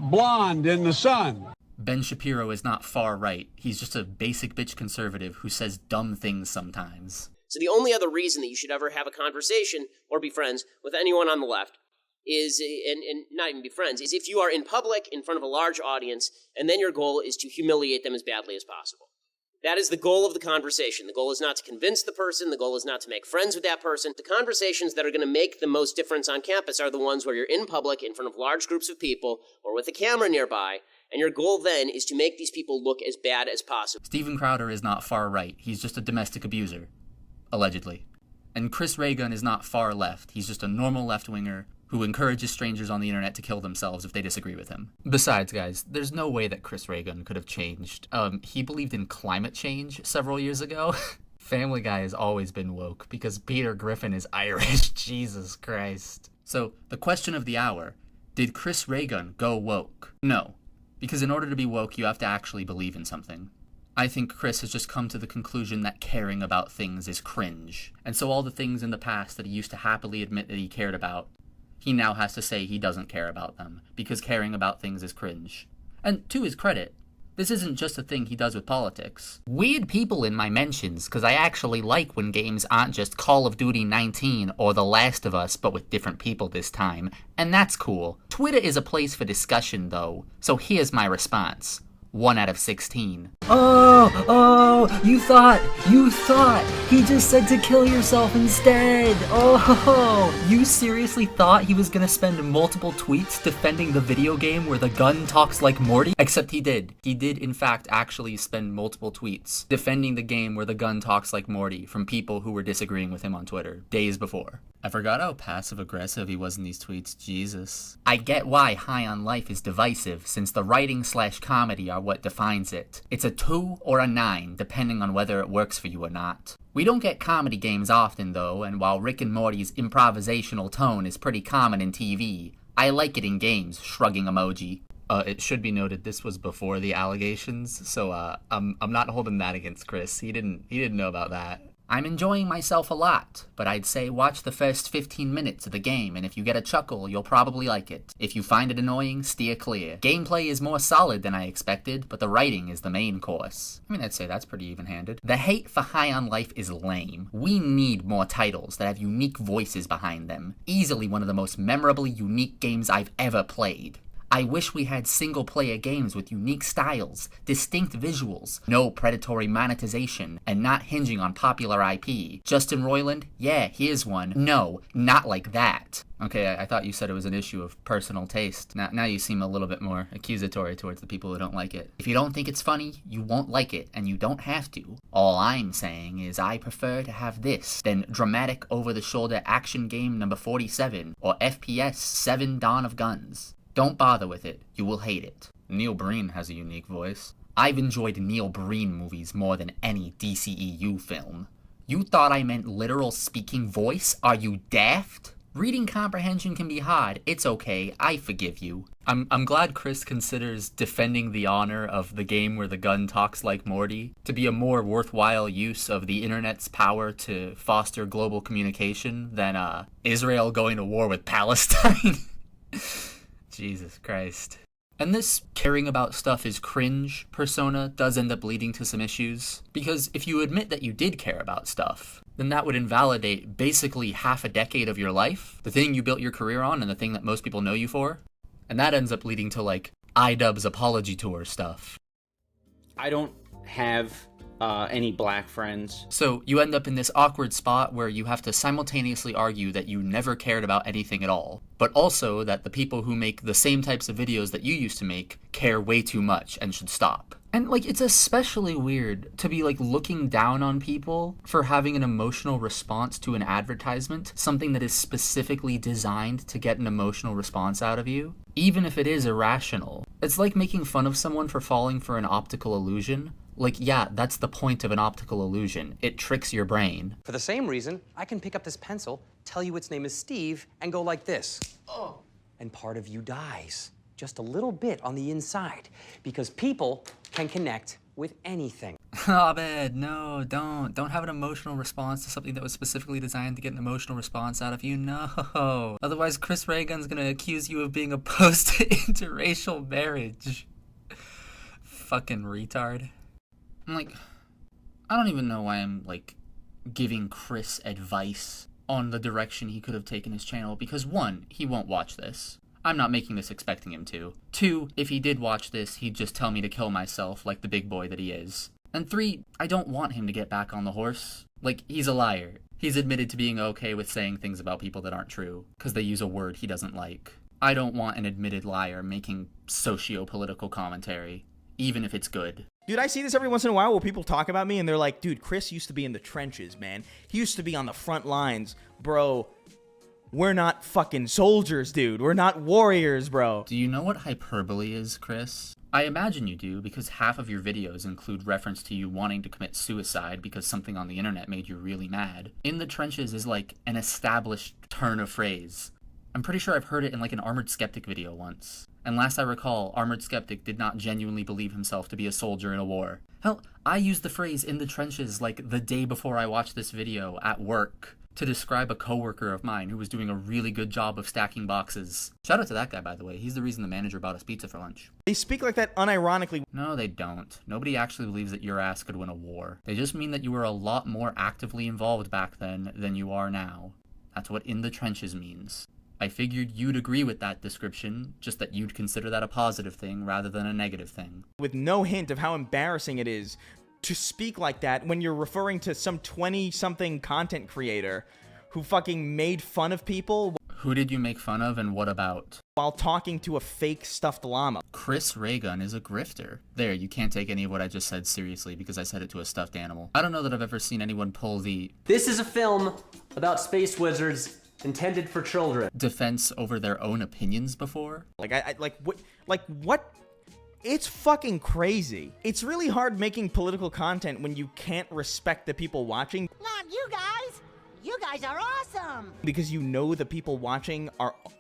blonde in the sun. Ben Shapiro is not far right. He's just a basic bitch conservative who says dumb things sometimes. So the only other reason that you should ever have a conversation or be friends with anyone on the left is, and not even be friends, is if you are in public in front of a large audience, and then your goal is to humiliate them as badly as possible. That is the goal of the conversation. The goal is not to convince the person. The goal is not to make friends with that person. The conversations that are going to make the most difference on campus are the ones where you're in public in front of large groups of people or with a camera nearby, and your goal then is to make these people look as bad as possible. Steven Crowder is not far right. He's just a domestic abuser, allegedly. And Chris Ray Gun is not far left. He's just a normal left-winger who encourages strangers on the internet to kill themselves if they disagree with him. Besides, guys, there's no way that Chris Ray Gun could have changed. He believed in climate change several years ago. Family Guy has always been woke because Peter Griffin is Irish. Jesus Christ. So, the question of the hour, did Chris Ray Gun go woke? No. Because in order to be woke, you have to actually believe in something. I think Chris has just come to the conclusion that caring about things is cringe. And so all the things in the past that he used to happily admit that he cared about, he now has to say he doesn't care about them, because caring about things is cringe. And to his credit, this isn't just a thing he does with politics. Weird people in my mentions, because I actually like when games aren't just Call of Duty 19 or The Last of Us, but with different people this time, and that's cool. Twitter is a place for discussion, though, so here's my response. 1 out of 16. You thought. He just said to kill yourself instead. You seriously thought he was gonna spend multiple tweets defending the video game where the gun talks like Morty? Except he did. He did, in fact, actually spend multiple tweets defending the game where the gun talks like Morty from people who were disagreeing with him on Twitter days before. I forgot how passive-aggressive he was in these tweets. Jesus. I get why High on Life is divisive, since the writing/comedy are what defines it. It's a 2 or a 9, depending on whether it works for you or not. We don't get comedy games often, though, and while Rick and Morty's improvisational tone is pretty common in TV, I like it in games, shrugging emoji. It should be noted this was before the allegations, so I'm not holding that against Chris. He didn't know about that. I'm enjoying myself a lot, but I'd say watch the first 15 minutes of the game, and if you get a chuckle, you'll probably like it. If you find it annoying, steer clear. Gameplay is more solid than I expected, but the writing is the main course. I mean, I'd say that's pretty even-handed. The hate for High on Life is lame. We need more titles that have unique voices behind them. Easily one of the most memorably unique games I've ever played. I wish we had single-player games with unique styles, distinct visuals, no predatory monetization, and not hinging on popular IP. Justin Roiland? Yeah, here's one. No, not like that. Okay, I thought you said it was an issue of personal taste. Now you seem a little bit more accusatory towards the people who don't like it. If you don't think it's funny, you won't like it, and you don't have to. All I'm saying is I prefer to have this than dramatic over-the-shoulder action game number 47 or FPS 7 Dawn of Guns. Don't bother with it. You will hate it. Neil Breen has a unique voice. I've enjoyed Neil Breen movies more than any DCEU film. You thought I meant literal speaking voice? Are you daft? Reading comprehension can be hard. It's okay. I forgive you. I'm glad Chris considers defending the honor of the game where the gun talks like Morty to be a more worthwhile use of the internet's power to foster global communication than Israel going to war with Palestine. Jesus Christ. And this caring about stuff is cringe persona does end up leading to some issues. Because if you admit that you did care about stuff, then that would invalidate basically half a decade of your life, the thing you built your career on and the thing that most people know you for. And that ends up leading to, like, Idubbbz apology tour stuff. I don't have any black friends. So you end up in this awkward spot where you have to simultaneously argue that you never cared about anything at all, but also that the people who make the same types of videos that you used to make care way too much and should stop. And, like, it's especially weird to be, like, looking down on people for having an emotional response to an advertisement, something that is specifically designed to get an emotional response out of you, even if it is irrational. It's like making fun of someone for falling for an optical illusion. Like, yeah, that's the point of an optical illusion. It tricks your brain. For the same reason, I can pick up this pencil, tell you its name is Steve, and go like this. Oh. And part of you dies. Just a little bit on the inside, because people can connect with anything. Oh, man, no, don't have an emotional response to something that was specifically designed to get an emotional response out of you. No. Otherwise, Chris Ray Gun's gonna accuse you of being opposed to interracial marriage. Fucking retard. I'm like, I don't even know why I'm, like, giving Chris advice on the direction he could have taken his channel, because 1, he won't watch this. I'm not making this expecting him to. 2, if he did watch this, he'd just tell me to kill myself like the big boy that he is. And 3, I don't want him to get back on the horse. Like, he's a liar. He's admitted to being okay with saying things about people that aren't true, because they use a word he doesn't like. I don't want an admitted liar making socio-political commentary, even if it's good. Dude, I see this every once in a while where people talk about me and they're like, dude, Chris used to be in the trenches, man. He used to be on the front lines. Bro, we're not fucking soldiers, dude. We're not warriors, bro. Do you know what hyperbole is, Chris? I imagine you do, because half of your videos include reference to you wanting to commit suicide because something on the internet made you really mad. In the trenches is like an established turn of phrase. I'm pretty sure I've heard it in like an Armored Skeptic video once. And last I recall, Armored Skeptic did not genuinely believe himself to be a soldier in a war. Hell, I used the phrase in the trenches like the day before I watched this video at work to describe a coworker of mine who was doing a really good job of stacking boxes. Shout out to that guy, by the way. He's the reason the manager bought us pizza for lunch. They speak like that unironically. No, they don't. Nobody actually believes that your ass could win a war. They just mean that you were a lot more actively involved back then than you are now. That's what in the trenches means. I figured you'd agree with that description, just that you'd consider that a positive thing rather than a negative thing. With no hint of how embarrassing it is to speak like that when you're referring to some 20-something content creator who fucking made fun of people. Who did you make fun of and what about? While talking to a fake stuffed llama. Chris Ray Gun is a grifter. There, you can't take any of what I just said seriously because I said it to a stuffed animal. I don't know that I've ever seen anyone pull the "This is a film about space wizards intended for children" defense over their own opinions before. What? It's fucking crazy. It's really hard making political content when you can't respect the people watching. Not you guys. You guys are awesome. Because you know the people watching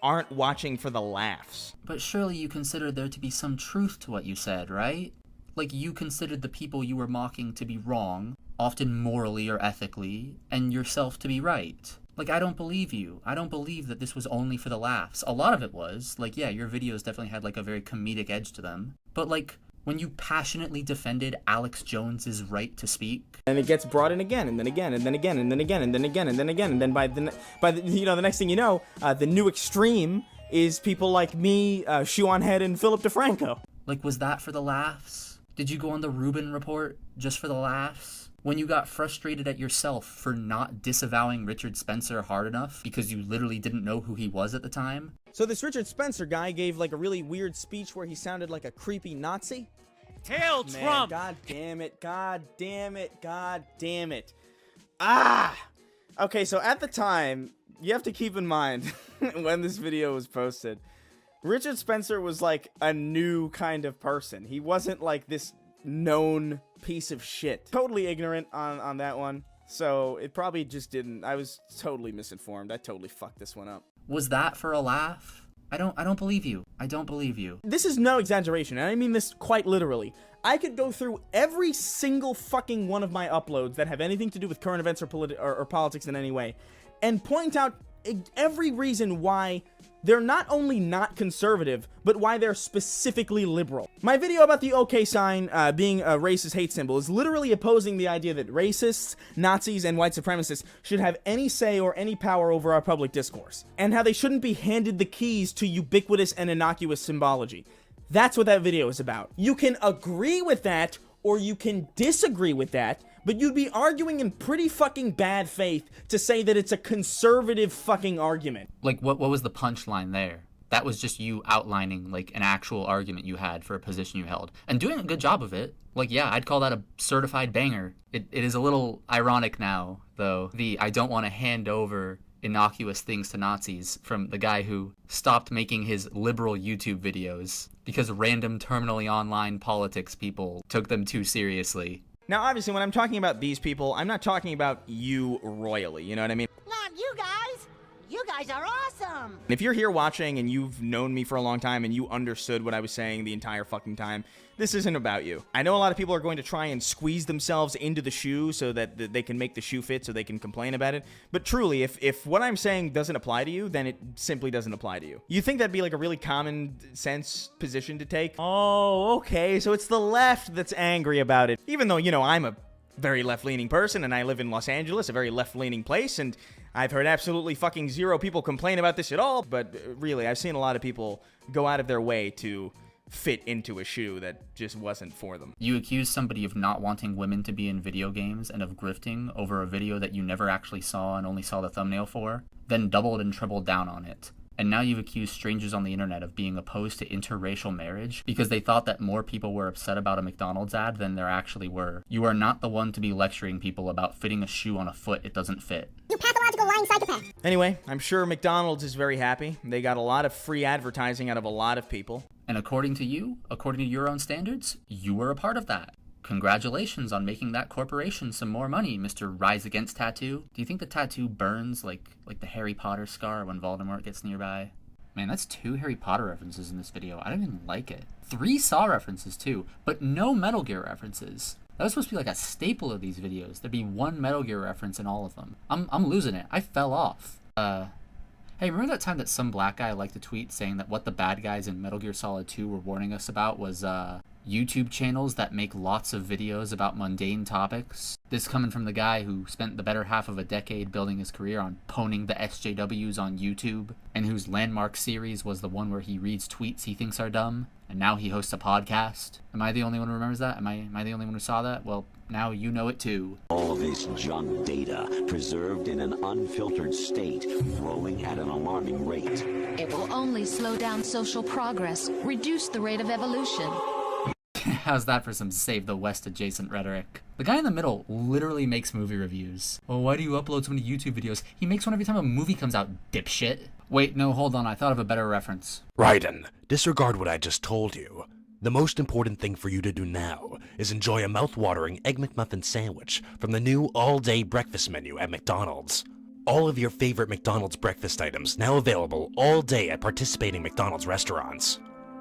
aren't watching for the laughs. But surely you considered there to be some truth to what you said, right? Like you considered the people you were mocking to be wrong, often morally or ethically, and yourself to be right. Like, I don't believe you. I don't believe that this was only for the laughs. A lot of it was. Like, yeah, your videos definitely had, like, a very comedic edge to them. But, like, when you passionately defended Alex Jones's right to speak. And it gets brought in again, and then again, and then again, and then again, and then again, and then again, and then by the the next thing you know, the new extreme is people like me, Shoe on Head, and Philip DeFranco. Like, was that for the laughs? Did you go on the Rubin Report just for the laughs? When you got frustrated at yourself for not disavowing Richard Spencer hard enough because you literally didn't know who he was at the time? So this Richard Spencer guy gave like a really weird speech where he sounded like a creepy Nazi. Hail Trump! God damn it, God damn it, God damn it. Ah! Okay, so at the time, you have to keep in mind when this video was posted, Richard Spencer was like a new kind of person. He wasn't like this known piece of shit. Totally ignorant on that one. So it probably just didn't. I was totally misinformed. I totally fucked this one up. Was that for a laugh? I don't believe you. I don't believe you. This is no exaggeration, and I mean this quite literally. I could go through every single fucking one of my uploads that have anything to do with current events or politics in any way, and point out every reason why they're not only not conservative, but why they're specifically liberal. My video about the OK sign being a racist hate symbol is literally opposing the idea that racists, Nazis, and white supremacists should have any say or any power over our public discourse, and how they shouldn't be handed the keys to ubiquitous and innocuous symbology. That's what that video is about. You can agree with that, or you can disagree with that, but you'd be arguing in pretty fucking bad faith to say that it's a conservative fucking argument. Like, what was the punchline there? That was just you outlining, like, an actual argument you had for a position you held. And doing a good job of it. Like, yeah, I'd call that a certified banger. It is a little ironic now, though. I don't want to hand over innocuous things to Nazis from the guy who stopped making his liberal YouTube videos because random terminally online politics people took them too seriously. Now, obviously, when I'm talking about these people, I'm not talking about you royally, you know what I mean? Not you guys. You guys are awesome. If you're here watching and you've known me for a long time and you understood what I was saying the entire fucking time, this isn't about you. I know a lot of people are going to try and squeeze themselves into the shoe so that they can make the shoe fit so they can complain about it. But truly, if what I'm saying doesn't apply to you, then it simply doesn't apply to you. You think that'd be like a really common sense position to take? Oh, okay, so it's the left that's angry about it. Even though, you know, I'm a very left-leaning person and I live in Los Angeles, a very left-leaning place, and I've heard absolutely fucking zero people complain about this at all, but really, I've seen a lot of people go out of their way to fit into a shoe that just wasn't for them. You accuse somebody of not wanting women to be in video games and of grifting over a video that you never actually saw and only saw the thumbnail for, then doubled and tripled down on it. And now you've accused strangers on the internet of being opposed to interracial marriage because they thought that more people were upset about a McDonald's ad than there actually were. You are not the one to be lecturing people about fitting a shoe on a foot it doesn't fit. You pathological lying psychopath. Anyway, I'm sure McDonald's is very happy. They got a lot of free advertising out of a lot of people. And according to you, according to your own standards, you were a part of that. Congratulations on making that corporation some more money, Mr. Rise Against tATu. Do you think the tattoo burns like the Harry Potter scar when Voldemort gets nearby? Man, that's 2 Harry Potter references in this video. I don't even like it. 3 Saw references too, but no Metal Gear references. That was supposed to be like a staple of these videos. There'd be 1 Metal Gear reference in all of them. I'm losing it. I fell off. Hey, remember that time that some black guy liked a tweet saying that what the bad guys in Metal Gear Solid 2 were warning us about was, YouTube channels that make lots of videos about mundane topics? This coming from the guy who spent the better half of a decade building his career on poning the SJWs on YouTube, and whose landmark series was the one where he reads tweets he thinks are dumb, and now he hosts a podcast. Am I the only one who remembers that? Am I the only one who saw that? Well, now you know it too. All this junk data, preserved in an unfiltered state, growing at an alarming rate. It will only slow down social progress, reduce the rate of evolution. How's that for some Save the West adjacent rhetoric? The guy in the middle literally makes movie reviews. Oh, why do you upload so many YouTube videos? He makes one every time a movie comes out, dipshit. Wait, no, hold on, I thought of a better reference. Raiden, disregard what I just told you. The most important thing for you to do now is enjoy a mouth-watering Egg McMuffin sandwich from the new all-day breakfast menu at McDonald's. All of your favorite McDonald's breakfast items now available all day at participating McDonald's restaurants.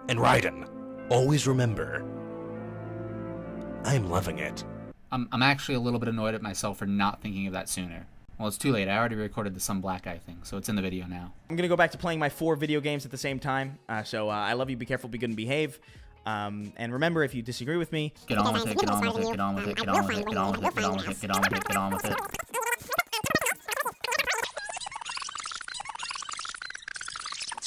And Raiden, always remember, I'm loving it. I'm actually a little bit annoyed at myself for not thinking of that sooner. Well, it's too late. I already recorded the SomeBlackGuy thing, so it's in the video now. I'm going to go back to playing my 4 video games at the same time. So I love you, be careful, be good, and behave. And remember, if you disagree with me, get on with it, get on with it, get on with it, get on with it, get on with it, get on with it, get on with it, get on with it.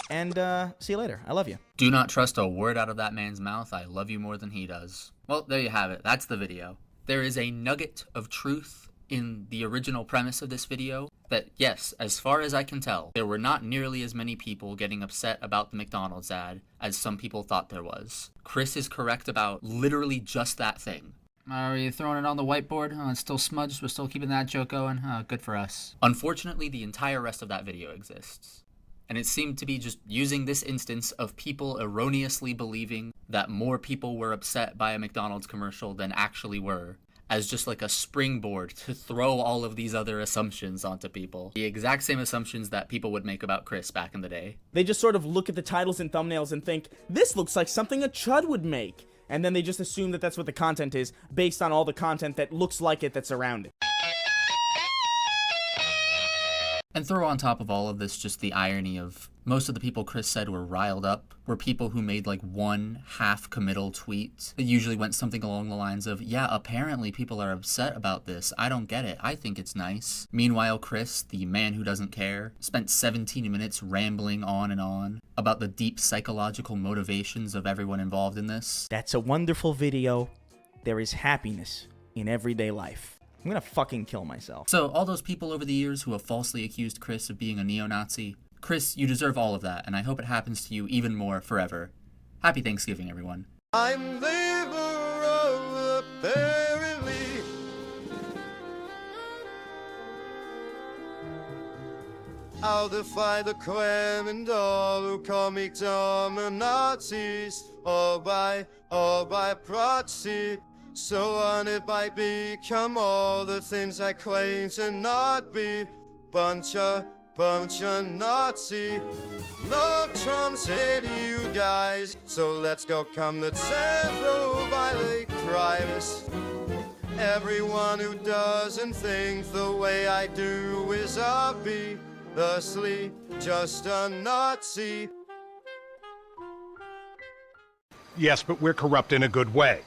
And see you later. I love you. Do not trust a word out of that man's mouth. I love you more than he does. Well, there you have it. That's the video. There is a nugget of truth in the original premise of this video that, yes, as far as I can tell, there were not nearly as many people getting upset about the McDonald's ad as some people thought there was. Chris is correct about literally just that thing. Are you throwing it on the whiteboard? Oh, it's still smudged. We're still keeping that joke going. Oh, good for us. Unfortunately, the entire rest of that video exists. And it seemed to be just using this instance of people erroneously believing that more people were upset by a McDonald's commercial than actually were, as just like a springboard to throw all of these other assumptions onto people. The exact same assumptions that people would make about Chris back in the day. They just sort of look at the titles and thumbnails and think, this looks like something a chud would make. And then they just assume that that's what the content is, based on all the content that looks like it that's around it. And throw on top of all of this just the irony of most of the people Chris said were riled up were people who made like one half-committal tweet that usually went something along the lines of, yeah, apparently people are upset about this. I don't get it. I think it's nice. Meanwhile, Chris, the man who doesn't care, spent 17 minutes rambling on and on about the deep psychological motivations of everyone involved in this. That's a wonderful video. There is happiness in everyday life. I'm gonna fucking kill myself. So all those people over the years who have falsely accused Chris of being a neo-Nazi, Chris, you deserve all of that, and I hope it happens to you even more forever. Happy Thanksgiving, everyone. I'm liberal, apparently. I'll defy the Klan and all who call me dumb and Nazis, all by proxy. So on it might become all the things I claim to not be. Bunch of Nazi. Love Trump's hate you guys, so let's go come the 10th violate crimes. Everyone who doesn't think the way I do is obviously just a Nazi. Yes, but we're corrupt in a good way.